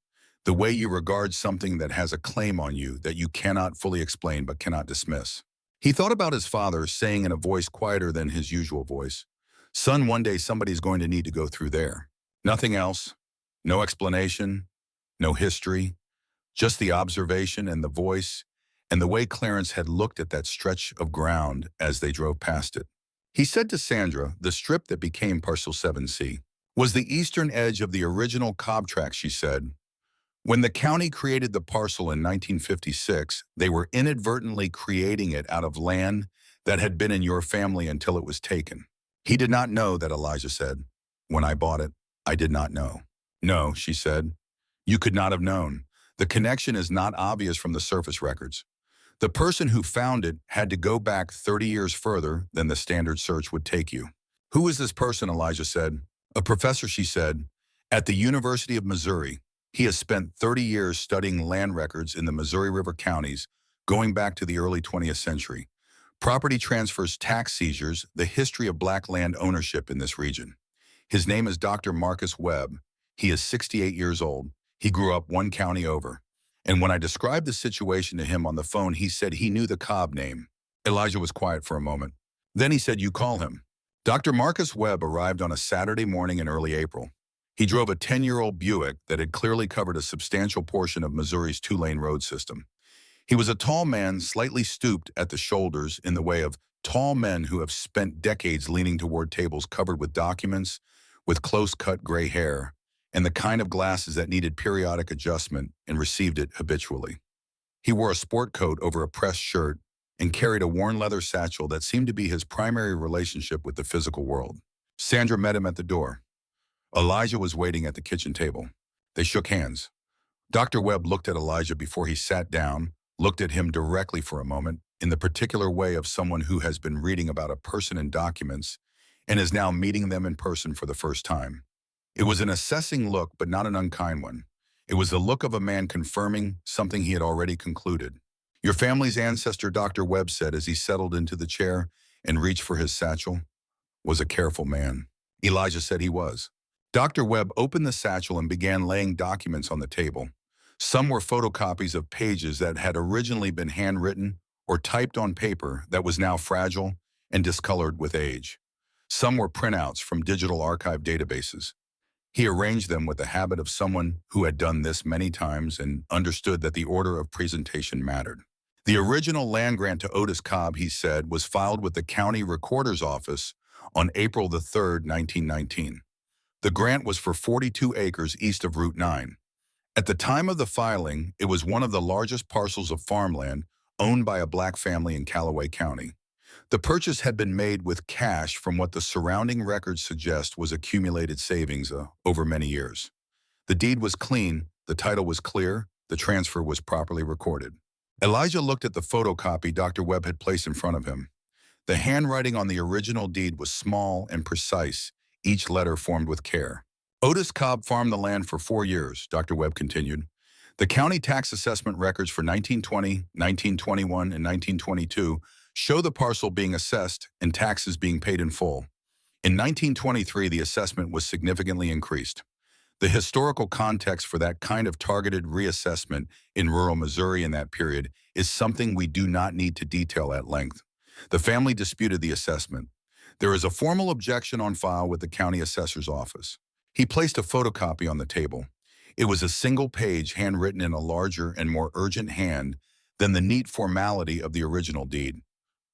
the way you regard something that has a claim on you that you cannot fully explain but cannot dismiss. He thought about his father saying in a voice quieter than his usual voice, "Son, one day somebody's going to need to go through there." Nothing else, no explanation, no history, just the observation and the voice and the way Clarence had looked at that stretch of ground as they drove past it. He said to Sandra, the strip that became Parcel 7C was the eastern edge of the original Cobb track, she said. When the county created the parcel in 1956, they were inadvertently creating it out of land that had been in your family until it was taken. He did not know that, Elijah said. When I bought it, I did not know. No, she said. You could not have known. The connection is not obvious from the surface records. The person who found it had to go back 30 years further than the standard search would take you. Who is this person, Elijah said. A professor, she said, at the University of Missouri. He has spent 30 years studying land records in the Missouri River counties, going back to the early 20th century. Property transfers, tax seizures, the history of black land ownership in this region. His name is Dr. Marcus Webb. He is 68 years old. He grew up one county over. And when I described the situation to him on the phone, he said he knew the Cobb name. Elijah was quiet for a moment. Then he said, "You call him." Dr. Marcus Webb arrived on a Saturday morning in early April. He drove a 10-year-old Buick that had clearly covered a substantial portion of Missouri's two-lane road system. He was a tall man, slightly stooped at the shoulders in the way of tall men who have spent decades leaning toward tables covered with documents, with close-cut gray hair, and the kind of glasses that needed periodic adjustment and received it habitually. He wore a sport coat over a pressed shirt and carried a worn leather satchel that seemed to be his primary relationship with the physical world. Sandra met him at the door. Elijah was waiting at the kitchen table. They shook hands. Dr. Webb looked at Elijah before he sat down, looked at him directly for a moment, in the particular way of someone who has been reading about a person in documents and is now meeting them in person for the first time. It was an assessing look, but not an unkind one. It was the look of a man confirming something he had already concluded. Your family's ancestor, Dr. Webb said as he settled into the chair and reached for his satchel, was a careful man. Elijah said he was. Dr. Webb opened the satchel and began laying documents on the table. Some were photocopies of pages that had originally been handwritten or typed on paper that was now fragile and discolored with age. Some were printouts from digital archive databases. He arranged them with the habit of someone who had done this many times and understood that the order of presentation mattered. The original land grant to Otis Cobb, he said, was filed with the county recorder's office on April the 3rd, 1919. The grant was for 42 acres east of Route 9. At the time of the filing, it was one of the largest parcels of farmland owned by a black family in Callaway County. The purchase had been made with cash from what the surrounding records suggest was accumulated savings over many years. The deed was clean, the title was clear, the transfer was properly recorded. Elijah looked at the photocopy Dr. Webb had placed in front of him. The handwriting on the original deed was small and precise, each letter formed with care. Otis Cobb farmed the land for 4 years, Dr. Webb continued. The county tax assessment records for 1920, 1921, and 1922 show the parcel being assessed and taxes being paid in full. In 1923, the assessment was significantly increased. The historical context for that kind of targeted reassessment in rural Missouri in that period is something we do not need to detail at length. The family disputed the assessment. There is a formal objection on file with the county assessor's office. He placed a photocopy on the table. It was a single page handwritten in a larger and more urgent hand than the neat formality of the original deed.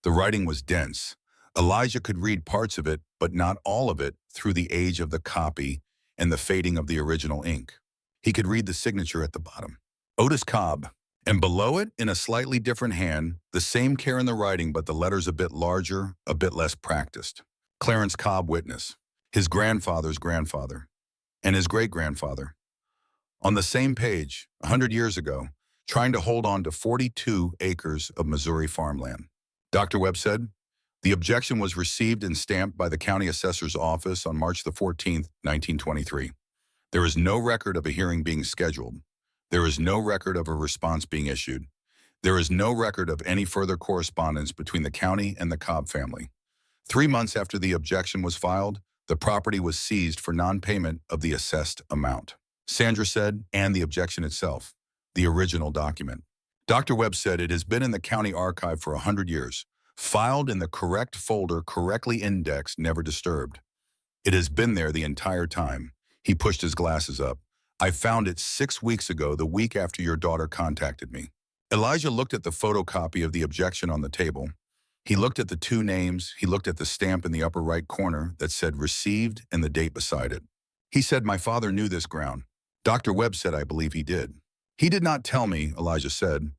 The writing was dense. Elijah could read parts of it, but not all of it, through the age of the copy and the fading of the original ink. He could read the signature at the bottom. Otis Cobb. And below it, in a slightly different hand, the same care in the writing, but the letters a bit larger, a bit less practiced. Clarence Cobb, witness. His grandfather's grandfather. And his great-grandfather. On the same page, 100 years ago, trying to hold on to 42 acres of Missouri farmland. Dr. Webb said, the objection was received and stamped by the county assessor's office on March the 14th, 1923. There is no record of a hearing being scheduled. There is no record of a response being issued. There is no record of any further correspondence between the county and the Cobb family. 3 months after the objection was filed, the property was seized for non-payment of the assessed amount. Sandra said, and the objection itself, the original document. Dr. Webb said it has been in the county archive for 100 years. filed in the correct folder, correctly indexed, never disturbed. It has been there the entire time. He pushed his glasses up. I found it 6 weeks ago, the week after your daughter contacted me. Elijah looked at the photocopy of the objection on the table. He looked at the two names. He looked at the stamp in the upper right corner that said received and the date beside it. He said, my father knew this ground. Dr. Webb said, I believe he did. He did not tell me, Elijah said.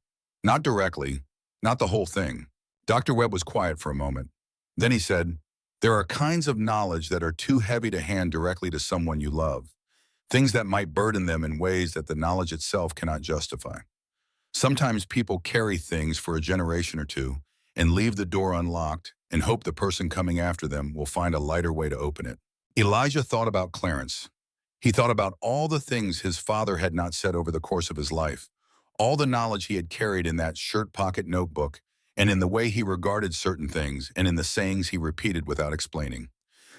Not directly, not the whole thing. Dr. Webb was quiet for a moment. Then he said, there are kinds of knowledge that are too heavy to hand directly to someone you love, things that might burden them in ways that the knowledge itself cannot justify. Sometimes people carry things for a generation or two and leave the door unlocked and hope the person coming after them will find a lighter way to open it. Elijah thought about Clarence. He thought about all the things his father had not said over the course of his life, all the knowledge he had carried in that shirt pocket notebook, and in the way he regarded certain things, and in the sayings he repeated without explaining.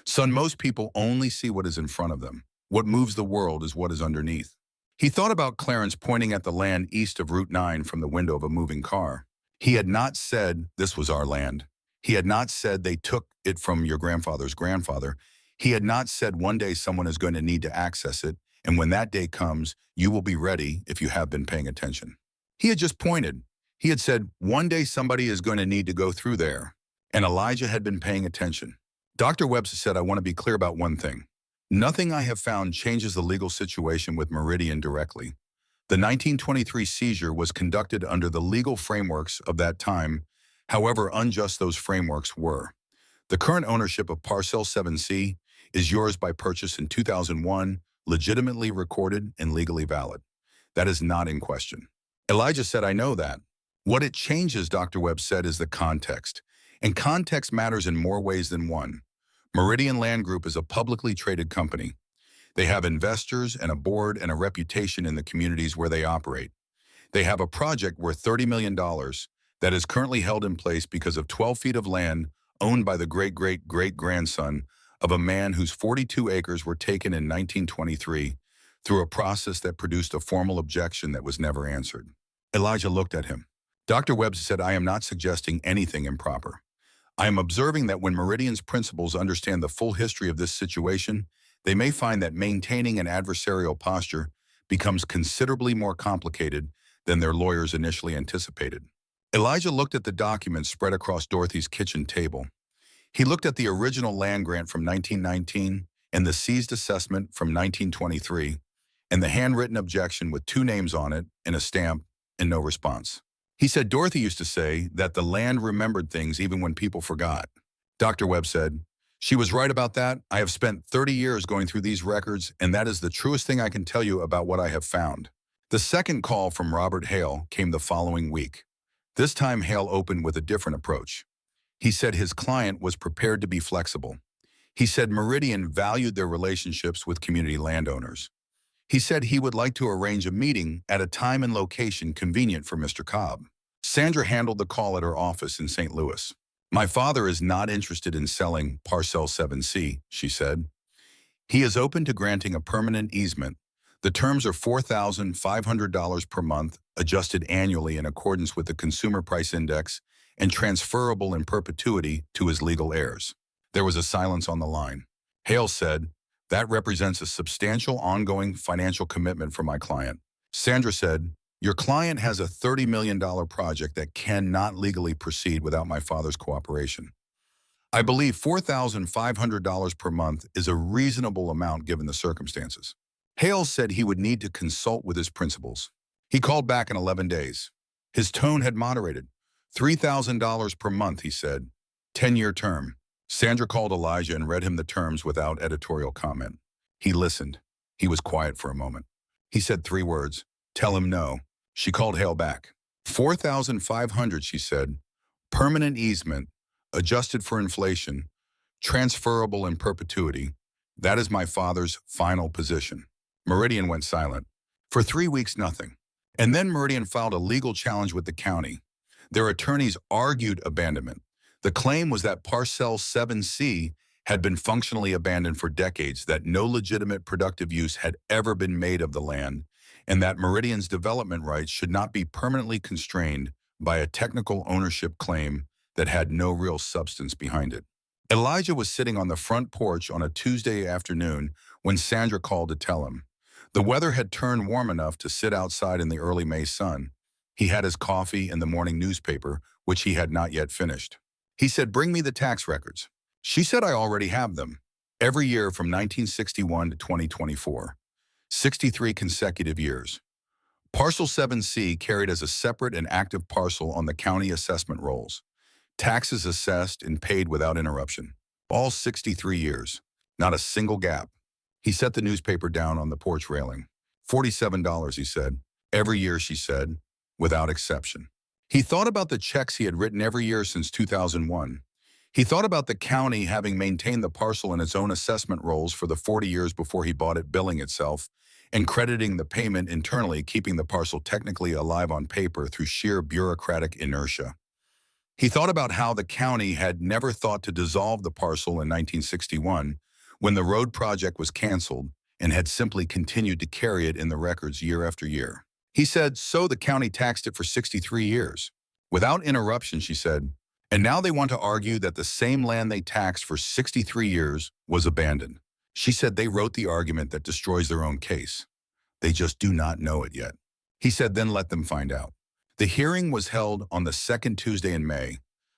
Son, most people only see what is in front of them. What moves the world is what is underneath. He thought about Clarence pointing at the land east of Route 9 from the window of a moving car. He had not said, this was our land. He had not said they took it from your grandfather's grandfather. He had not said one day someone is going to need to access it, and when that day comes, you will be ready if you have been paying attention. He had just pointed. He had said, one day somebody is going to need to go through there, and Elijah had been paying attention. Dr. Webster said, I want to be clear about one thing. Nothing I have found changes the legal situation with Meridian directly. The 1923 seizure was conducted under the legal frameworks of that time, however unjust those frameworks were. The current ownership of Parcel 7C is yours by purchase in 2001, legitimately recorded and legally valid. That is not in question. Elijah said, I know that. What it changes, Dr. Webb said, is the context. And context matters in more ways than one. Meridian Land Group is a publicly traded company. They have investors and a board and a reputation in the communities where they operate. They have a project worth $30 million that is currently held in place because of 12 feet of land owned by the great-great-great-grandson of a man whose 42 acres were taken in 1923 through a process that produced a formal objection that was never answered. Elijah looked at him. Dr. Webb said, I am not suggesting anything improper. I am observing that when Meridian's principals understand the full history of this situation, they may find that maintaining an adversarial posture becomes considerably more complicated than their lawyers initially anticipated. Elijah looked at the documents spread across Dorothy's kitchen table. He looked at the original land grant from 1919 and the seized assessment from 1923 and the handwritten objection with two names on it and a stamp and no response. He said Dorothy used to say that the land remembered things even when people forgot. Dr. Webb said, she was right about that. I have spent 30 years going through these records, and that is the truest thing I can tell you about what I have found. The second call from Robert Hale came the following week. This time Hale opened with a different approach. He said his client was prepared to be flexible. He said Meridian valued their relationships with community landowners. He said he would like to arrange a meeting at a time and location convenient for Mr. Cobb. Sandra handled the call at her office in St. Louis. My father is not interested in selling Parcel 7C, she said. He is open to granting a permanent easement. The terms are $4,500 per month, adjusted annually in accordance with the Consumer Price Index, and transferable in perpetuity to his legal heirs. There was a silence on the line. Hale said, that represents a substantial ongoing financial commitment for my client. Sandra said, your client has a $30 million project that cannot legally proceed without my father's cooperation. I believe $4,500 per month is a reasonable amount given the circumstances. Hale said he would need to consult with his principals. He called back in 11 days. His tone had moderated. $3,000 per month, he said. 10-year term. Sandra called Elijah and read him the terms without editorial comment. He listened. He was quiet for a moment. He said 3 words. Tell him no. She called Hale back. $4,500, she said. Permanent easement, adjusted for inflation, transferable in perpetuity. That is my father's final position. Meridian went silent. For 3 weeks, nothing. And then Meridian filed a legal challenge with the county. Their attorneys argued abandonment. The claim was that Parcel 7C had been functionally abandoned for decades, that no legitimate productive use had ever been made of the land, and that Meridian's development rights should not be permanently constrained by a technical ownership claim that had no real substance behind it. Elijah was sitting on the front porch on a Tuesday afternoon when Sandra called to tell him. The weather had turned warm enough to sit outside in the early May sun. He had his coffee and the morning newspaper, which he had not yet finished. He said, "Bring me the tax records." She said, "I already have them. Every year from 1961 to 2024. 63 consecutive years." Parcel 7C carried as a separate and active parcel on the county assessment rolls. Taxes assessed and paid without interruption. All 63 years. Not a single gap. He set the newspaper down on the porch railing. $47, he said. Every year, she said, without exception. He thought about the checks he had written every year since 2001. He thought about the county having maintained the parcel in its own assessment rolls for the 40 years before he bought it, billing itself, and crediting the payment internally, keeping the parcel technically alive on paper through sheer bureaucratic inertia. He thought about how the county had never thought to dissolve the parcel in 1961 when the road project was canceled and had simply continued to carry it in the records year after year. He said, so the county taxed it for 63 years. Without interruption, she said, and now they want to argue that the same land they taxed for 63 years was abandoned. She said they wrote the argument that destroys their own case. They just do not know it yet. He said, then let them find out. The hearing was held on the second Tuesday in May.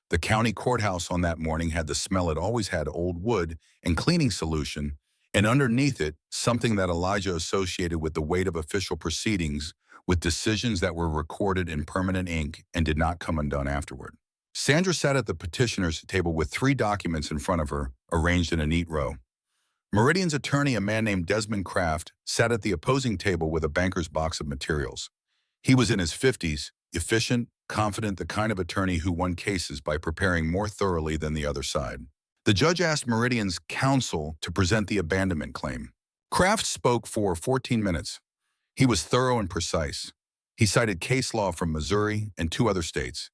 The county courthouse on that morning had the smell it always had: old wood and cleaning solution, and underneath it, something that Elijah associated with the weight of official proceedings, with decisions that were recorded in permanent ink and did not come undone afterward. Sandra sat at the petitioner's table with 3 documents in front of her, arranged in a neat row. Meridian's attorney, a man named Desmond Kraft, sat at the opposing table with a banker's box of materials. He was in his 50s, efficient, confident, the kind of attorney who won cases by preparing more thoroughly than the other side. The judge asked Meridian's counsel to present the abandonment claim. Kraft spoke for 14 minutes. He was thorough and precise. He cited case law from Missouri and 2 other states.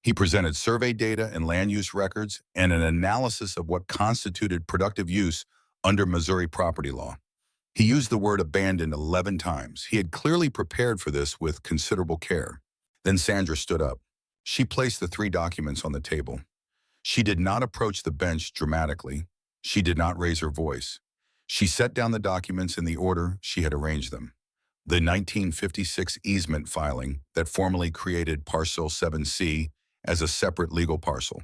He presented survey data and land use records and an analysis of what constituted productive use under Missouri property law. He used the word abandoned 11 times. He had clearly prepared for this with considerable care. Then Sandra stood up. She placed the 3 documents on the table. She did not approach the bench dramatically. She did not raise her voice. She set down the documents in the order she had arranged them. The 1956 easement filing that formally created Parcel 7C as a separate legal parcel.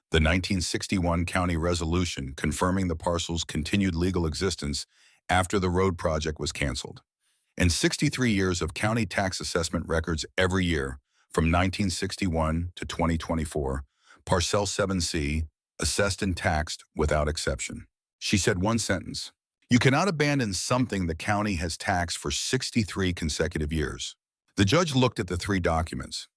The 1961 county resolution confirming the parcel's continued legal existence after the road project was canceled. And 63 years of county tax assessment records every year from 1961 to 2024, Parcel 7C, assessed and taxed without exception. She said one sentence: "You cannot abandon something the county has taxed for 63 consecutive years." The judge looked at the 3 documents.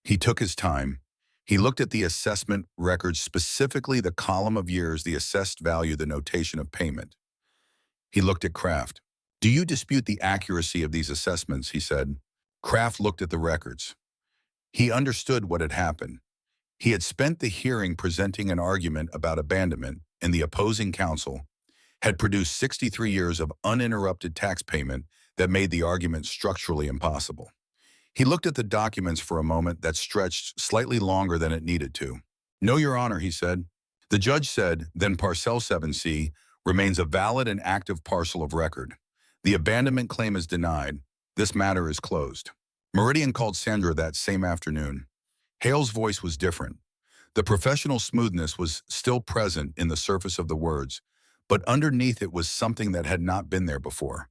He took his time. He looked at the assessment records, specifically the column of years, the assessed value, the notation of payment. He looked at Kraft. "Do you dispute the accuracy of these assessments?" he said. Kraft looked at the records. He understood what had happened. He had spent the hearing presenting an argument about abandonment, and the opposing counsel had produced 63 years of uninterrupted tax payment that made the argument structurally impossible. He looked at the documents for a moment that stretched slightly longer than it needed to. "No, Your Honor," he said. The judge said, "Then Parcel 7C remains a valid and active parcel of record. The abandonment claim is denied. This matter is closed." Meridian called Sandra that same afternoon. Hale's voice was different. The professional smoothness was still present in the surface of the words, but underneath it was something that had not been there before.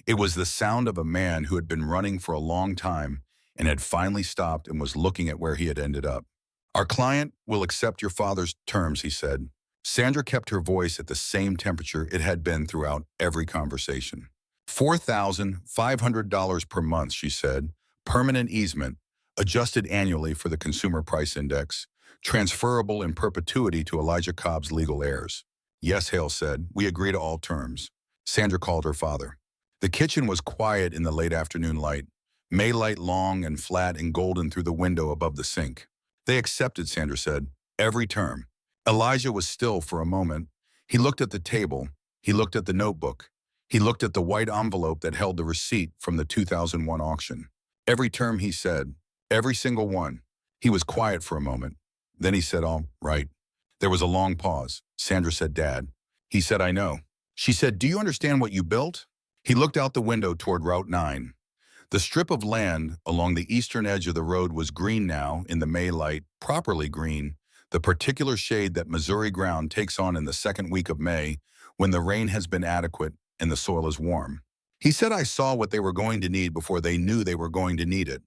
It was the sound of a man who had been running for a long time and had finally stopped and was looking at where he had ended up. "Our client will accept your father's terms," he said. Sandra kept her voice at the same temperature it had been throughout every conversation. $4,500 per month, she said. Permanent easement, adjusted annually for the Consumer Price Index, transferable in perpetuity to Elijah Cobb's legal heirs. "Yes," Hale said. "We agree to all terms." Sandra called her father. The kitchen was quiet in the late afternoon light, May light long and flat and golden through the window above the sink. "They accepted," Sandra said. "Every term." Elijah was still for a moment. He looked at the table. He looked at the notebook. He looked at the white envelope that held the receipt from the 2001 auction. "Every term," he said. "Every single one." He was quiet for a moment. Then he said, all right. There was a long pause. Sandra said, Dad. He said, I know. She said, do you understand what you built? He looked out the window toward Route 9. The strip of land along the eastern edge of the road was green now in the May light, properly green, the particular shade that Missouri ground takes on in the second week of May when the rain has been adequate and the soil is warm. He said, I saw what they were going to need before they knew they were going to need it.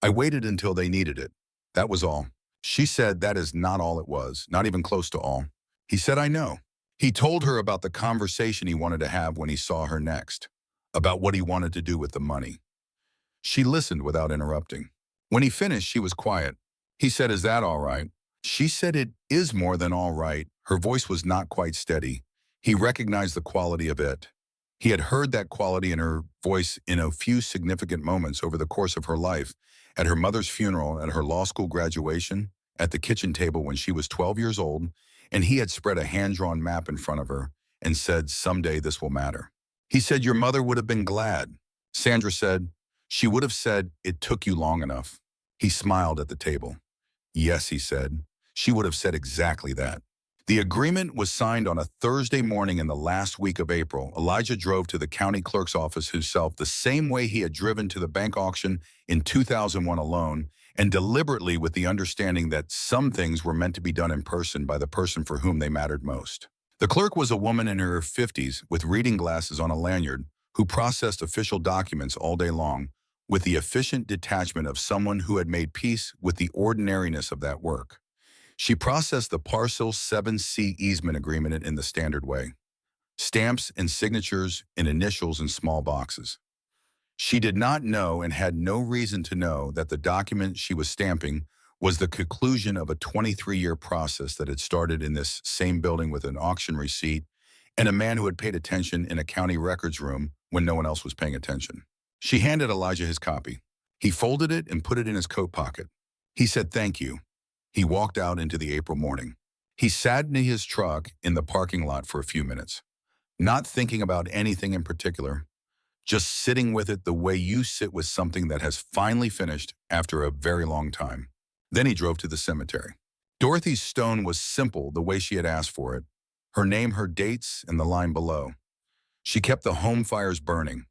I waited until they needed it. That was all. She said that is not all it was, not even close to all. He said, I know. He told her about the conversation he wanted to have when he saw her next, about what he wanted to do with the money. She listened without interrupting. When he finished, she was quiet. He said, is that all right? She said, it is more than all right. Her voice was not quite steady. He recognized the quality of it. He had heard that quality in her voice in a few significant moments over the course of her life, at her mother's funeral, at her law school graduation, at the kitchen table when she was 12 years old, and he had spread a hand-drawn map in front of her and said, someday this will matter. He said, your mother would have been glad. Sandra said, she would have said, it took you long enough. He smiled at the table. Yes, he said. She would have said exactly that. The agreement was signed on a Thursday morning in the last week of April. Elijah drove to the county clerk's office himself the same way he had driven to the bank auction in 2001 alone, and deliberately with the understanding that some things were meant to be done in person by the person for whom they mattered most. The clerk was a woman in her 50s with reading glasses on a lanyard who processed official documents all day long with the efficient detachment of someone who had made peace with the ordinariness of that work. She processed the Parcel 7C easement agreement in the standard way. Stamps and signatures and initials in small boxes. She did not know and had no reason to know that the document she was stamping was the conclusion of a 23-year process that had started in this same building with an auction receipt and a man who had paid attention in a county records room when no one else was paying attention. She handed Elijah his copy. He folded it and put it in his coat pocket. He said, thank you. He walked out into the April morning. He sat in his truck in the parking lot for a few minutes, not thinking about anything in particular, just sitting with it the way you sit with something that has finally finished after a very long time. Then he drove to the cemetery. Dorothy's stone was simple the way she had asked for it, her name, her dates, and the line below. She kept the home fires burning.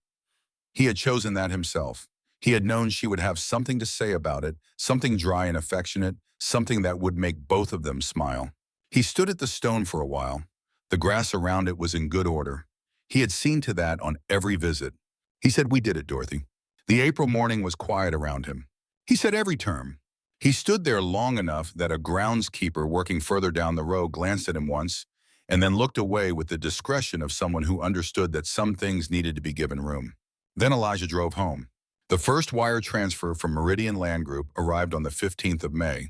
He had chosen that himself. He had known she would have something to say about it, something dry and affectionate, something that would make both of them smile. He stood at the stone for a while. The grass around it was in good order. He had seen to that on every visit. He said, we did it, Dorothy. The April morning was quiet around him. He said, every term. He stood there long enough that a groundskeeper working further down the road glanced at him once and then looked away with the discretion of someone who understood that some things needed to be given room. Then Elijah drove home. The first wire transfer from Meridian Land Group arrived on the 15th of May.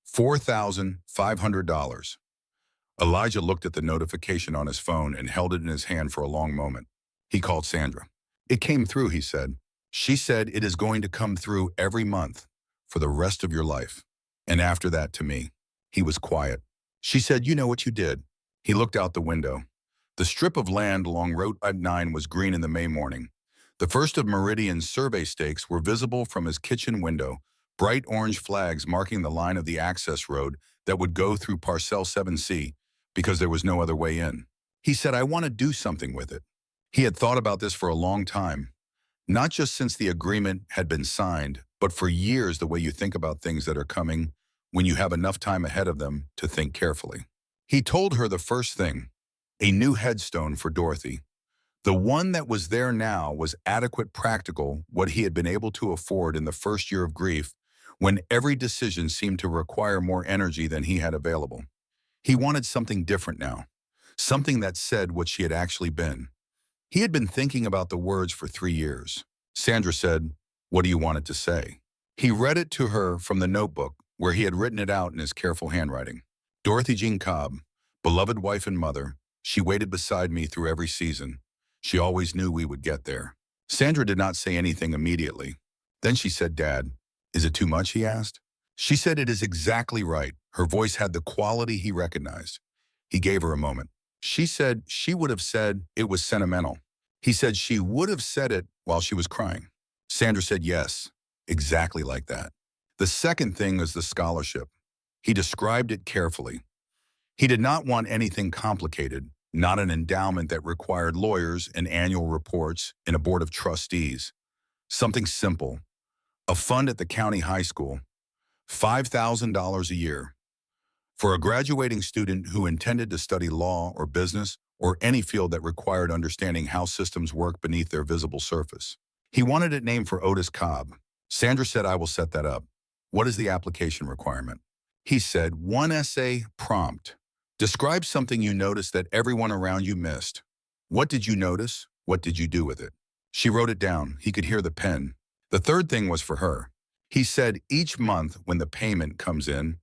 $4,500. Elijah looked at the notification on his phone and held it in his hand for a long moment. He called Sandra. It came through, he said. She said it is going to come through every month for the rest of your life. And after that to me. He was quiet. She said, you know what you did. He looked out the window. The strip of land along Route 9 was green in the May morning. The first of Meridian's survey stakes were visible from his kitchen window, bright orange flags marking the line of the access road that would go through Parcel 7C because there was no other way in. He said, I want to do something with it. He had thought about this for a long time, not just since the agreement had been signed, but for years the way you think about things that are coming when you have enough time ahead of them to think carefully. He told her the first thing, a new headstone for Dorothy. The one that was there now was adequate, practical, what he had been able to afford in the first year of grief, when every decision seemed to require more energy than he had available. He wanted something different now, something that said what she had actually been. He had been thinking about the words for 3 years. Sandra said, what do you want it to say? He read it to her from the notebook where he had written it out in his careful handwriting. Dorothy Jean Cobb, beloved wife and mother, she waited beside me through every season. She always knew we would get there. Sandra did not say anything immediately. Then she said, Dad, is it too much, he asked. She said, it is exactly right. Her voice had the quality he recognized. He gave her a moment. She said she would have said it was sentimental. He said she would have said it while she was crying. Sandra said, yes, exactly like that. The second thing was the scholarship. He described it carefully. He did not want anything complicated, not an endowment that required lawyers and annual reports and a board of trustees. Something simple, a fund at the county high school, $5,000 a year. For a graduating student who intended to study law or business or any field that required understanding how systems work beneath their visible surface. He wanted it named for Otis Cobb. Sandra said, I will set that up. What is the application requirement? He said, one essay prompt. Describe something you noticed that everyone around you missed. What did you notice? What did you do with it? She wrote it down. He could hear the pen. The third thing was for her. He said, each month when the payment comes in,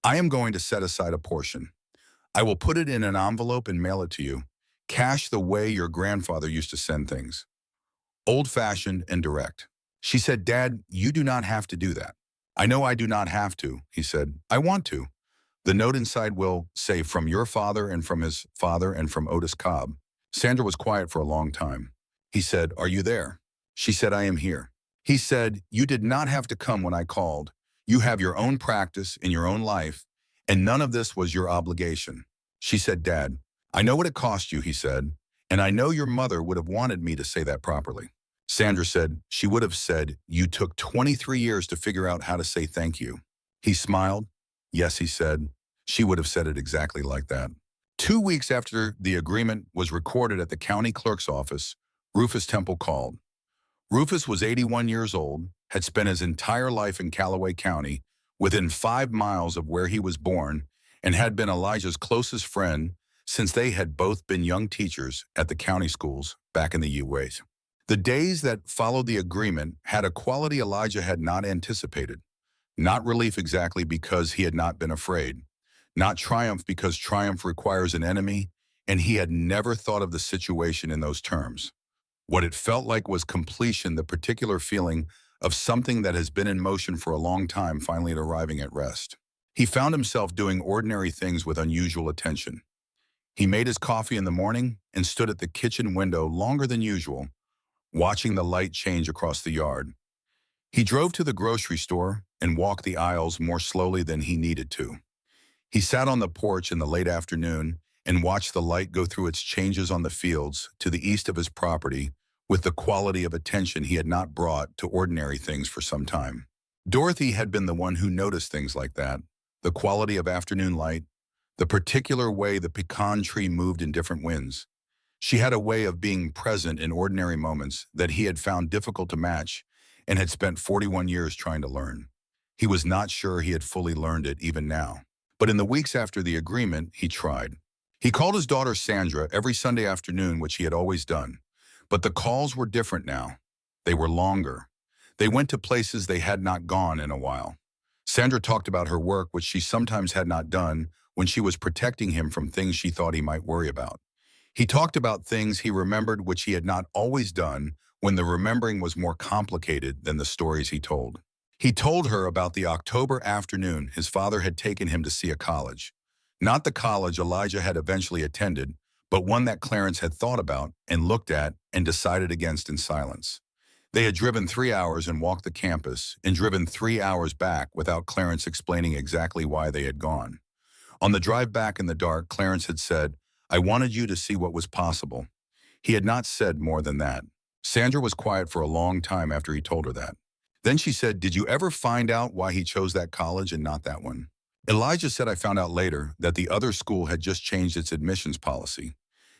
I am going to set aside a portion. I will put it in an envelope and mail it to you. Cash the way your grandfather used to send things. Old-fashioned and direct. She said, Dad, you do not have to do that. I know I do not have to, he said. I want to. The note inside will say, from your father and from his father and from Otis Cobb. Sandra was quiet for a long time. He said, are you there? She said, I am here. He said, you did not have to come when I called. You have your own practice in your own life, and none of this was your obligation. She said, Dad, I know what it cost you, he said, and I know your mother would have wanted me to say that properly. Sandra said, she would have said, you took 23 years to figure out how to say thank you. He smiled. Yes, he said, she would have said it exactly like that. 2 weeks after the agreement was recorded at the county clerk's office, Rufus Temple called. Rufus was 81 years old, had spent his entire life in Callaway County, within 5 miles of where he was born, and had been Elijah's closest friend since they had both been young teachers at the county schools back in the U.S. The days that followed the agreement had a quality Elijah had not anticipated. Not relief exactly because he had not been afraid. Not triumph because triumph requires an enemy, and he had never thought of the situation in those terms. What it felt like was completion, the particular feeling of something that has been in motion for a long time finally arriving at rest. He found himself doing ordinary things with unusual attention. He made his coffee in the morning and stood at the kitchen window longer than usual, watching the light change across the yard. He drove to the grocery store and walked the aisles more slowly than he needed to. He sat on the porch in the late afternoon and watched the light go through its changes on the fields to the east of his property with the quality of attention he had not brought to ordinary things for some time. Dorothy had been the one who noticed things like that, the quality of afternoon light, the particular way the pecan tree moved in different winds. She had a way of being present in ordinary moments that he had found difficult to match and had spent 41 years trying to learn. He was not sure he had fully learned it even now. But in the weeks after the agreement, he tried. He called his daughter Sandra every Sunday afternoon, which he had always done. But the calls were different now. They were longer. They went to places they had not gone in a while. Sandra talked about her work, which she sometimes had not done when she was protecting him from things she thought he might worry about. He talked about things he remembered which he had not always done when the remembering was more complicated than the stories he told. He told her about the October afternoon his father had taken him to see a college. Not the college Elijah had eventually attended, but one that Clarence had thought about and looked at and decided against in silence. They had driven 3 hours and walked the campus and driven 3 hours back without Clarence explaining exactly why they had gone. On the drive back in the dark, Clarence had said, I wanted you to see what was possible. He had not said more than that. Sandra was quiet for a long time after he told her that. Then she said, did you ever find out why he chose that college and not that one? Elijah said, I found out later that the other school had just changed its admissions policy.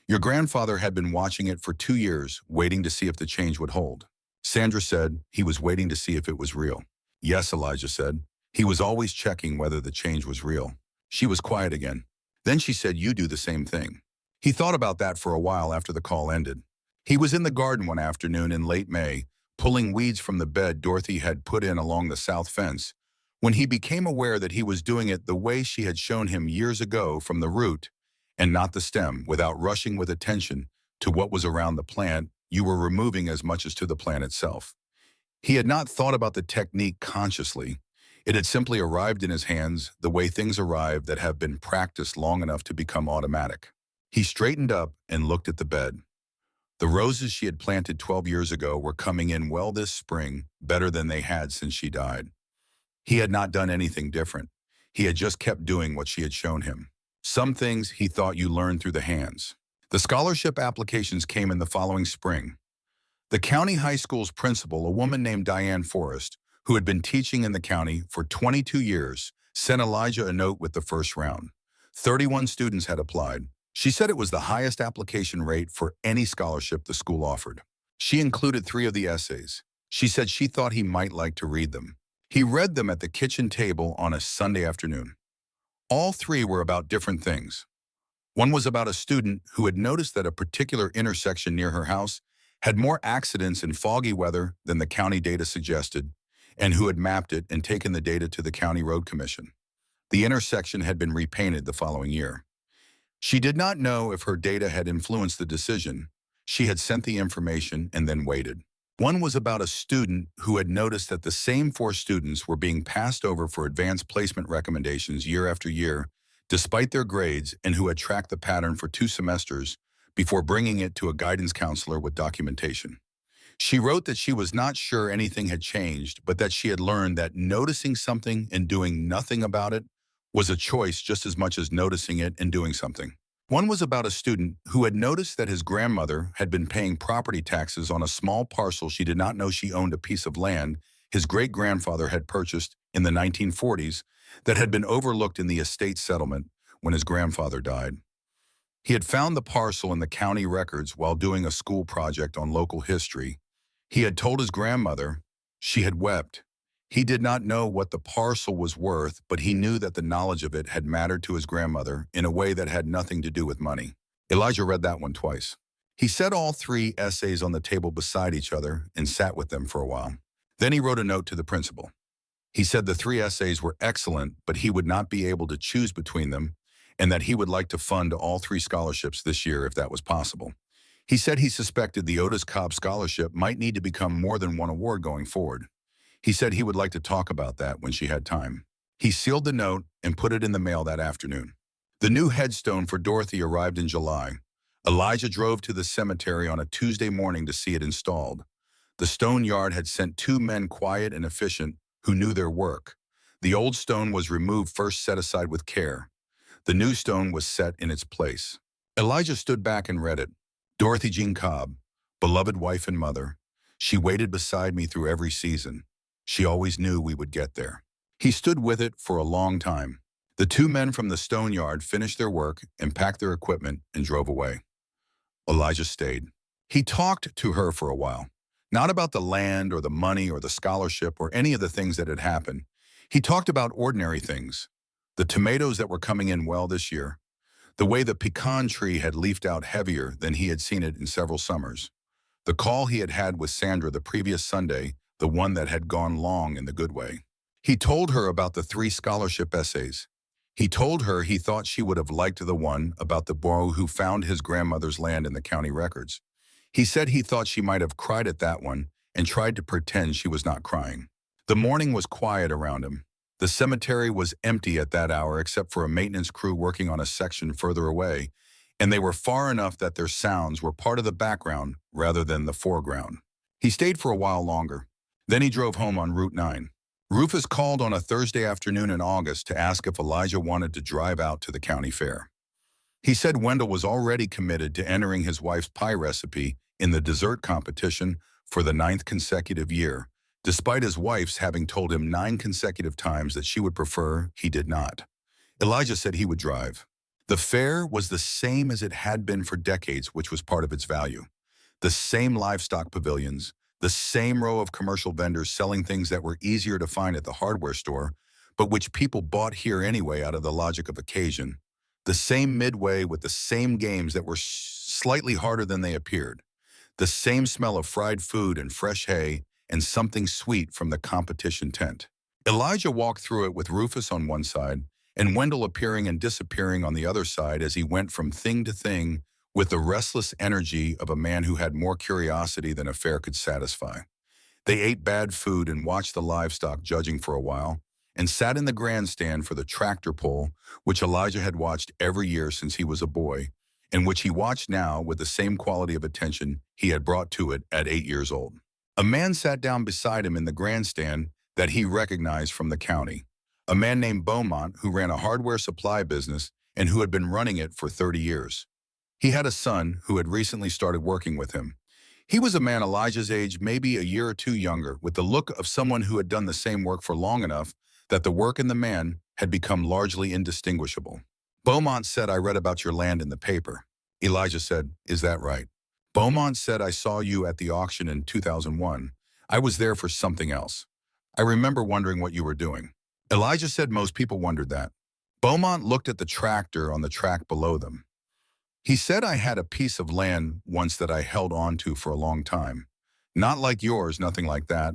Your grandfather had been watching it for 2 years, waiting to see if the change would hold. Sandra said he was waiting to see if it was real. Yes, Elijah said. He was always checking whether the change was real. She was quiet again. Then she said, you do the same thing. He thought about that for a while after the call ended. He was in the garden one afternoon in late May, pulling weeds from the bed Dorothy had put in along the south fence, when he became aware that he was doing it the way she had shown him years ago, from the root and not the stem, without rushing with attention to what was around the plant you were removing as much as to the plant itself. He had not thought about the technique consciously. It had simply arrived in his hands the way things arrive that have been practiced long enough to become automatic. He straightened up and looked at the bed. The roses she had planted 12 years ago were coming in well this spring, better than they had since she died. He had not done anything different. He had just kept doing what she had shown him. Some things he thought you learned through the hands. The scholarship applications came in the following spring. The county high school's principal, a woman named Diane Forrest, who had been teaching in the county for 22 years, sent Elijah a note with the first round. 31 students had applied. She said it was the highest application rate for any scholarship the school offered. She included 3 of the essays. She said she thought he might like to read them. He read them at the kitchen table on a Sunday afternoon. All 3 were about different things. One was about a student who had noticed that a particular intersection near her house had more accidents in foggy weather than the county data suggested, and who had mapped it and taken the data to the County Road Commission. The intersection had been repainted the following year. She did not know if her data had influenced the decision. She had sent the information and then waited. One was about a student who had noticed that the same 4 students were being passed over for advanced placement recommendations year after year, despite their grades, and who had tracked the pattern for 2 semesters before bringing it to a guidance counselor with documentation. She wrote that she was not sure anything had changed, but that she had learned that noticing something and doing nothing about it was a choice just as much as noticing it and doing something. One was about a student who had noticed that his grandmother had been paying property taxes on a small parcel she did not know she owned, a piece of land his great-grandfather had purchased in the 1940s that had been overlooked in the estate settlement when his grandfather died. He had found the parcel in the county records while doing a school project on local history. He had told his grandmother. She had wept. He did not know what the parcel was worth, but he knew that the knowledge of it had mattered to his grandmother in a way that had nothing to do with money. Elijah read that one twice. He set all 3 essays on the table beside each other and sat with them for a while. Then he wrote a note to the principal. He said the 3 essays were excellent, but he would not be able to choose between them, and that he would like to fund all 3 scholarships this year if that was possible. He said he suspected the Otis Cobb Scholarship might need to become more than one award going forward. He said he would like to talk about that when she had time. He sealed the note and put it in the mail that afternoon. The new headstone for Dorothy arrived in July. Elijah drove to the cemetery on a Tuesday morning to see it installed. The stone yard had sent 2 men, quiet and efficient, who knew their work. The old stone was removed, first set aside with care. The new stone was set in its place. Elijah stood back and read it. Dorothy Jean Cobb, beloved wife and mother. She waited beside me through every season. She always knew we would get there. He stood with it for a long time. The 2 men from the stone yard finished their work and packed their equipment and drove away. Elijah stayed. He talked to her for a while, not about the land or the money or the scholarship or any of the things that had happened. He talked about ordinary things. The tomatoes that were coming in well this year. The way the pecan tree had leafed out heavier than he had seen it in several summers. The call he had had with Sandra the previous Sunday, the one that had gone long in the good way. He told her about the 3 scholarship essays. He told her he thought she would have liked the one about the boy who found his grandmother's land in the county records. He said he thought she might have cried at that one and tried to pretend she was not crying. The morning was quiet around him. The cemetery was empty at that hour except for a maintenance crew working on a section further away, and they were far enough that their sounds were part of the background rather than the foreground. He stayed for a while longer. Then he drove home on Route 9. Rufus called on a Thursday afternoon in August to ask if Elijah wanted to drive out to the county fair. He said Wendell was already committed to entering his wife's pie recipe in the dessert competition for the 9th consecutive year, despite his wife's having told him 9 consecutive times that she would prefer he did not. Elijah said he would drive. The fair was the same as it had been for decades, which was part of its value. The same livestock pavilions, the same row of commercial vendors selling things that were easier to find at the hardware store, but which people bought here anyway out of the logic of occasion. The same midway with the same games that were slightly harder than they appeared. The same smell of fried food and fresh hay and something sweet from the competition tent. Elijah walked through it with Rufus on one side and Wendell appearing and disappearing on the other side as he went from thing to thing with the restless energy of a man who had more curiosity than a fair could satisfy. They ate bad food and watched the livestock judging for a while, and sat in the grandstand for the tractor pull, which Elijah had watched every year since he was a boy, and which he watched now with the same quality of attention he had brought to it at 8 years old. A man sat down beside him in the grandstand that he recognized from the county. a man named Beaumont who ran a hardware supply business and who had been running it for 30 years. He had a son who had recently started working with him. He was a man Elijah's age, maybe a year or two younger, with the look of someone who had done the same work for long enough that the work and the man had become largely indistinguishable. Beaumont said, "I read about your land in the paper." Elijah said, "Is that right?" Beaumont said, "I saw you at the auction in 2001. I was there for something else. I remember wondering what you were doing." Elijah said most people wondered that. Beaumont looked at the tractor on the track below them. He said, "I had a piece of land once that I held on to for a long time. Not like yours, nothing like that.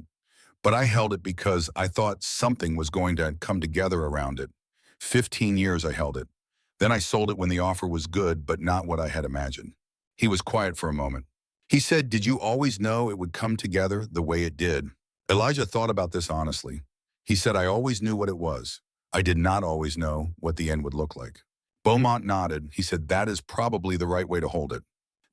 But I held it because I thought something was going to come together around it. 15 years I held it. Then I sold it when the offer was good, but not what I had imagined." He was quiet for a moment. He said, "Did you always know it would come together the way it did?" Elijah thought about this honestly. He said, "I always knew what it was. I did not always know what the end would look like." Beaumont nodded. He said, "That is probably the right way to hold it."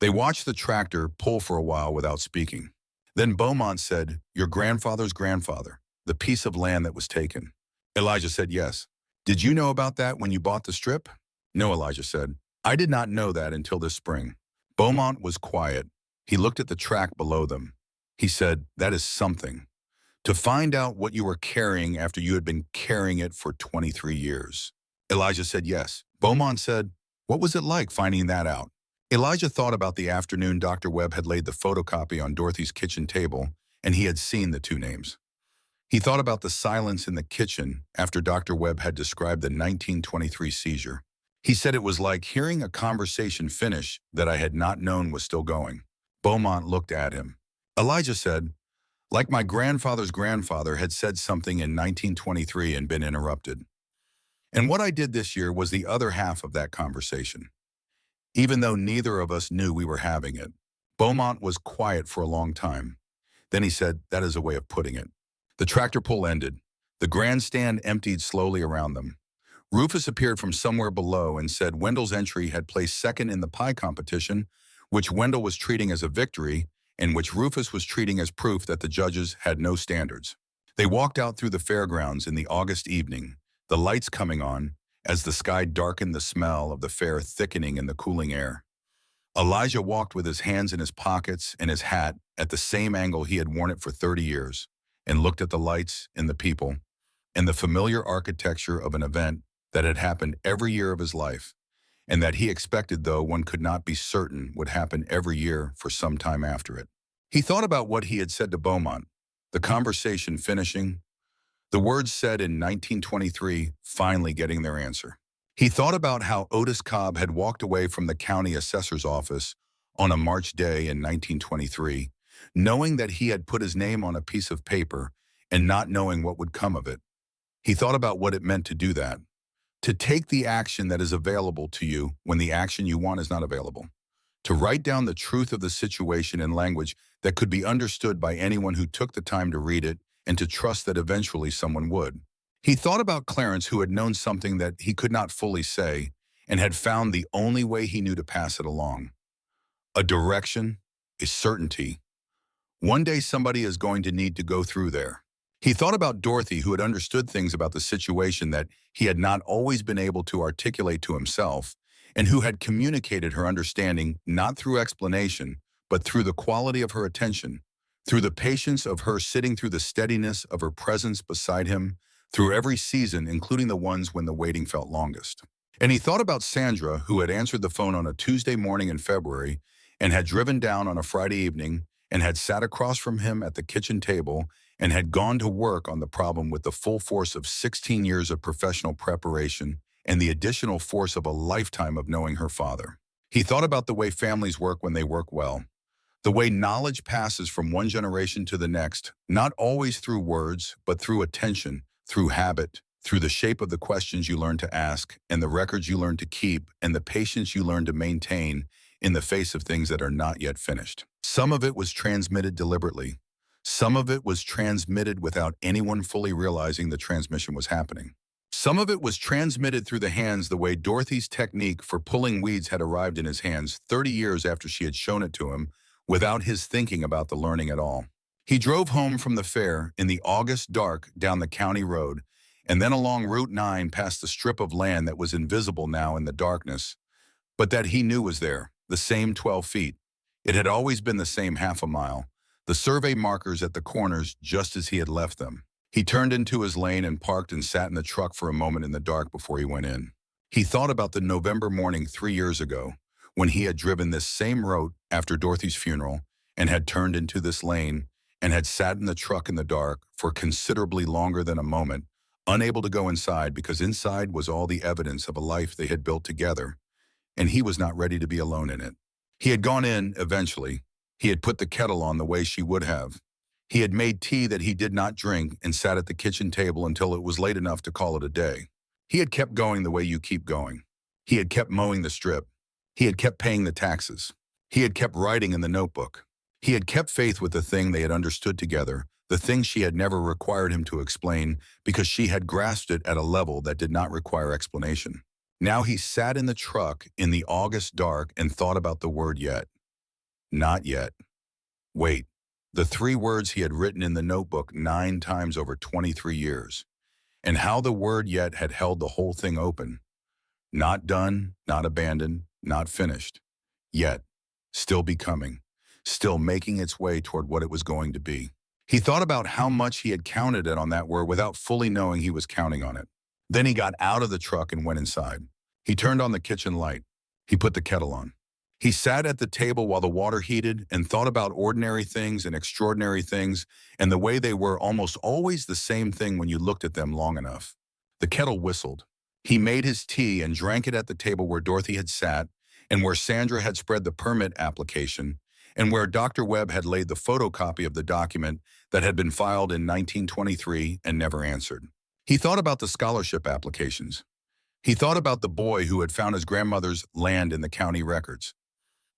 They watched the tractor pull for a while without speaking. Then Beaumont said, "Your grandfather's grandfather, the piece of land that was taken." Elijah said, "Yes." "Did you know about that when you bought the strip?" "No," Elijah said. "I did not know that until this spring." Beaumont was quiet. He looked at the track below them. He said, "That is something. To find out what you were carrying after you had been carrying it for 23 years. Elijah said, "Yes." Beaumont said, "What was it like finding that out?" Elijah thought about the afternoon Dr. Webb had laid the photocopy on Dorothy's kitchen table, and he had seen the two names. He thought about the silence in the kitchen after Dr. Webb had described the 1923 seizure. He said it was like hearing a conversation finish that I had not known was still going. Beaumont looked at him. Elijah said, "Like my grandfather's grandfather had said something in 1923 and been interrupted. And what I did this year was the other half of that conversation, even though neither of us knew we were having it." Beaumont was quiet for a long time. Then he said, "That is a way of putting it." The tractor pull ended. The grandstand emptied slowly around them. Rufus appeared from somewhere below and said Wendell's entry had placed second in the pie competition, which Wendell was treating as a victory and which Rufus was treating as proof that the judges had no standards. They walked out through the fairgrounds in the August evening, the lights coming on, as the sky darkened, the smell of the fair thickening in the cooling air. Elijah walked with his hands in his pockets and his hat at the same angle he had worn it for 30 years, and looked at the lights and the people, and the familiar architecture of an event that had happened every year of his life, and that he expected, though one could not be certain, would happen every year for some time after it. He thought about what he had said to Beaumont, the conversation finishing, the words said in 1923 finally getting their answer. He thought about how Otis Cobb had walked away from the county assessor's office on a March day in 1923, knowing that he had put his name on a piece of paper and not knowing what would come of it. He thought about what it meant to do that, to take the action that is available to you when the action you want is not available, to write down the truth of the situation in language that could be understood by anyone who took the time to read it, and to trust that eventually someone would. He thought about Clarence, who had known something that he could not fully say and had found the only way he knew to pass it along. A direction, a certainty. One day somebody is going to need to go through there. He thought about Dorothy, who had understood things about the situation that he had not always been able to articulate to himself, and who had communicated her understanding not through explanation, but through the quality of her attention, through the patience of her sitting, through the steadiness of her presence beside him, through every season, including the ones when the waiting felt longest. And he thought about Sandra, who had answered the phone on a Tuesday morning in February and had driven down on a Friday evening and had sat across from him at the kitchen table and had gone to work on the problem with the full force of 16 years of professional preparation and the additional force of a lifetime of knowing her father. He thought about the way families work when they work well, the way knowledge passes from one generation to the next, not always through words, but through attention, through habit, through the shape of the questions you learn to ask, and the records you learn to keep, and the patience you learn to maintain in the face of things that are not yet finished. Some of it was transmitted deliberately. Some of it was transmitted without anyone fully realizing the transmission was happening. Some of it was transmitted through the hands, the way Dorothy's technique for pulling weeds had arrived in his hands 30 years after she had shown it to him, without his thinking about the learning at all. He drove home from the fair in the August dark down the county road, and then along Route 9 past the strip of land that was invisible now in the darkness, but that he knew was there, the same 12 feet. It had always been the same half a mile, the survey markers at the corners just as he had left them. He turned into his lane and parked and sat in the truck for a moment in the dark before he went in. He thought about the November morning 3 years ago, when he had driven this same road after Dorothy's funeral and had turned into this lane and had sat in the truck in the dark for considerably longer than a moment, unable to go inside because inside was all the evidence of a life they had built together, and he was not ready to be alone in it. He had gone in, eventually. He had put the kettle on the way she would have. He had made tea that he did not drink and sat at the kitchen table until it was late enough to call it a day. He had kept going the way you keep going. He had kept mowing the strip. He had kept paying the taxes. He had kept writing in the notebook. He had kept faith with the thing they had understood together, the thing she had never required him to explain because she had grasped it at a level that did not require explanation. Now he sat in the truck in the August dark and thought about the word yet. Not yet. Wait. The 3 words he had written in the notebook 9 times over 23 years. And how the word yet had held the whole thing open. Not done, not abandoned, not finished. Yet. Still becoming. Still making its way toward what it was going to be. He thought about how much he had counted it on that word without fully knowing he was counting on it. Then he got out of the truck and went inside. He turned on the kitchen light. He put the kettle on. He sat at the table while the water heated and thought about ordinary things and extraordinary things and the way they were almost always the same thing when you looked at them long enough. The kettle whistled. He made his tea and drank it at the table where Dorothy had sat and where Sandra had spread the permit application and where Dr. Webb had laid the photocopy of the document that had been filed in 1923 and never answered. He thought about the scholarship applications. He thought about the boy who had found his grandmother's land in the county records.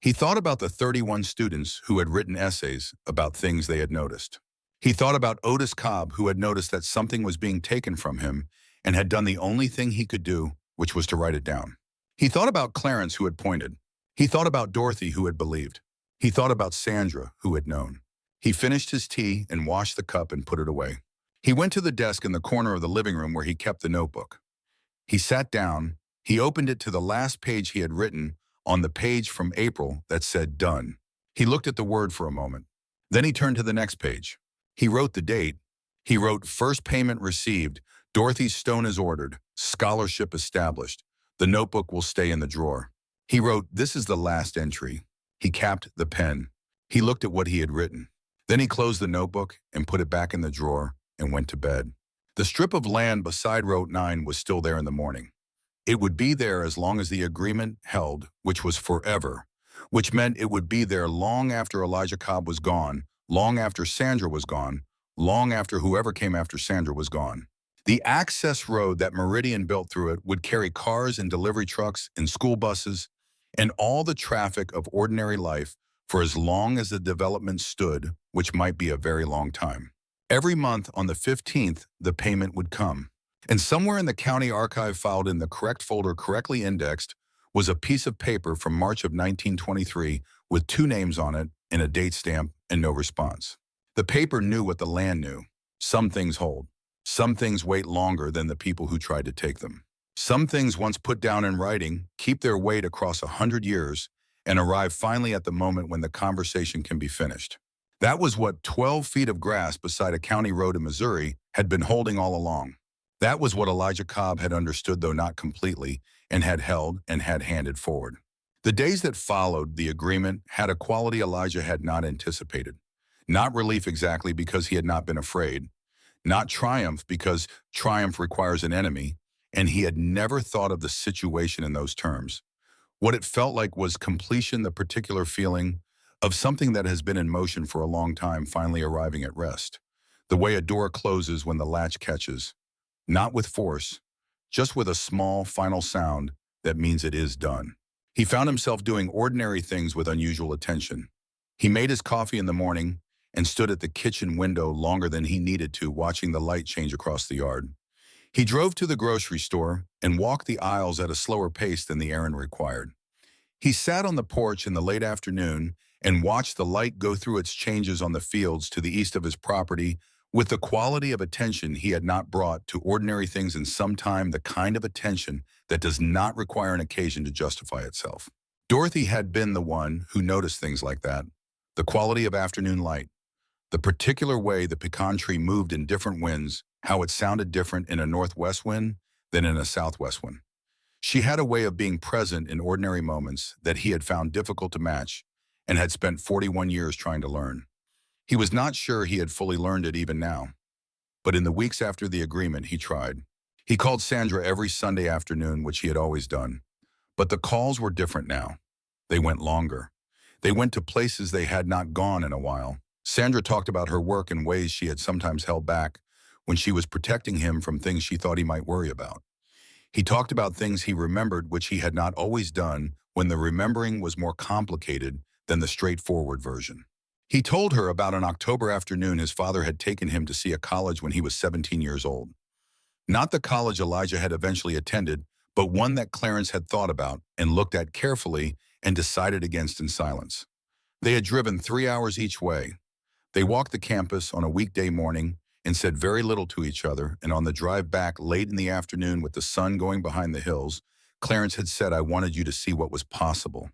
He thought about the 31 students who had written essays about things they had noticed. He thought about Otis Cobb, who had noticed that something was being taken from him and had done the only thing he could do, which was to write it down. He thought about Clarence, who had pointed. He thought about Dorothy, who had believed. He thought about Sandra, who had known. He finished his tea and washed the cup and put it away. He went to the desk in the corner of the living room where he kept the notebook. He sat down. He opened it to the last page he had written on the page from April that said done. He looked at the word for a moment. Then he turned to the next page. He wrote the date. He wrote first payment received, Dorothy's stone is ordered, scholarship established. The notebook will stay in the drawer. He wrote, this is the last entry. He capped the pen. He looked at what he had written. Then he closed the notebook and put it back in the drawer and went to bed. The strip of land beside Route 9 was still there in the morning. It would be there as long as the agreement held, which was forever, which meant it would be there long after Elijah Cobb was gone, long after Sandra was gone, long after whoever came after Sandra was gone. The access road that Meridian built through it would carry cars and delivery trucks and school buses and all the traffic of ordinary life for as long as the development stood, which might be a very long time. Every month on the 15th, the payment would come. And somewhere in the county archive filed in the correct folder correctly indexed was a piece of paper from March of 1923 with 2 names on it and a date stamp and no response. The paper knew what the land knew. Some things hold. Some things wait longer than the people who tried to take them. Some things once put down in writing keep their weight across 100 years and arrive finally at the moment when the conversation can be finished. That was what 12 feet of grass beside a county road in Missouri had been holding all along. That was what Elijah Cobb had understood, though not completely, and had held and had handed forward. The days that followed the agreement had a quality Elijah had not anticipated. Not relief exactly because he had not been afraid. Not triumph because triumph requires an enemy, and he had never thought of the situation in those terms. What it felt like was completion, the particular feeling of something that has been in motion for a long time finally arriving at rest. The way a door closes when the latch catches. Not with force, just with a small final sound that means it is done. He found himself doing ordinary things with unusual attention. He made his coffee in the morning and stood at the kitchen window longer than he needed to, watching the light change across the yard. He drove to the grocery store and walked the aisles at a slower pace than the errand required. He sat on the porch in the late afternoon and watched the light go through its changes on the fields to the east of his property With the quality of attention he had not brought to ordinary things in some time, the kind of attention that does not require an occasion to justify itself. Dorothy had been the one who noticed things like that. The quality of afternoon light, the particular way the pecan tree moved in different winds, how it sounded different in a northwest wind than in a southwest one. She had a way of being present in ordinary moments that he had found difficult to match and had spent 41 years trying to learn. He was not sure he had fully learned it even now, but in the weeks after the agreement, he tried. He called Sandra every Sunday afternoon, which he had always done. But the calls were different now. They went longer. They went to places they had not gone in a while. Sandra talked about her work in ways she had sometimes held back when she was protecting him from things she thought he might worry about. He talked about things he remembered which he had not always done when the remembering was more complicated than the straightforward version. He told her about an October afternoon his father had taken him to see a college when he was 17 years old. Not the college Elijah had eventually attended, but one that Clarence had thought about and looked at carefully and decided against in silence. They had driven 3 hours each way. They walked the campus on a weekday morning and said very little to each other, and on the drive back late in the afternoon with the sun going behind the hills, Clarence had said, "I wanted you to see what was possible."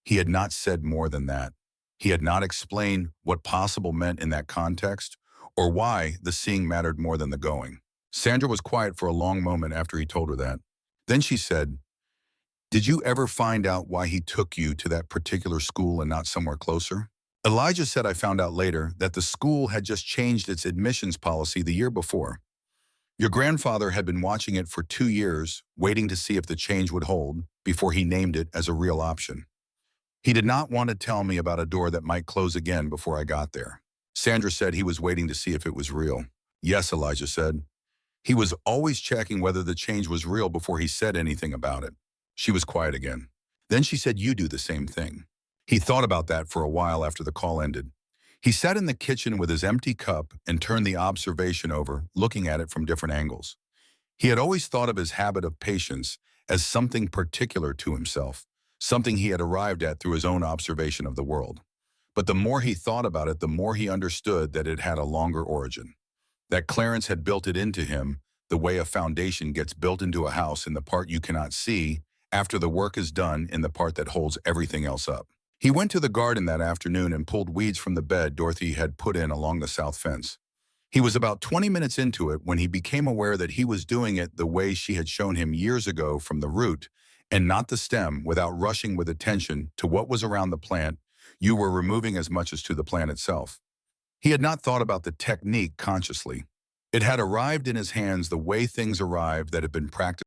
He had not said more than that. He had not explained what possible meant in that context or why the seeing mattered more than the going. Sandra was quiet for a long moment after he told her that. Then she said, "Did you ever find out why he took you to that particular school and not somewhere closer?" Elijah said, "I found out later that the school had just changed its admissions policy the year before. Your grandfather had been watching it for 2 years, waiting to see if the change would hold before he named it as a real option. He did not want to tell me about a door that might close again before I got there." Sandra said he was waiting to see if it was real. "Yes," Elijah said. "He was always checking whether the change was real before he said anything about it." She was quiet again. Then she said, "You do the same thing." He thought about that for a while after the call ended. He sat in the kitchen with his empty cup and turned the observation over, looking at it from different angles. He had always thought of his habit of patience as something particular to himself, something he had arrived at through his own observation of the world. But the more he thought about it, the more he understood that it had a longer origin, that Clarence had built it into him the way a foundation gets built into a house in the part you cannot see after the work is done in the part that holds everything else up. He went to the garden that afternoon and pulled weeds from the bed Dorothy had put in along the south fence. He was about 20 minutes into it when he became aware that he was doing it the way she had shown him years ago, from the root and not the stem, without rushing with attention to what was around the plant. You were removing as much as to the plant itself. He had not thought about the technique consciously. It had arrived in his hands the way things arrived that had been practiced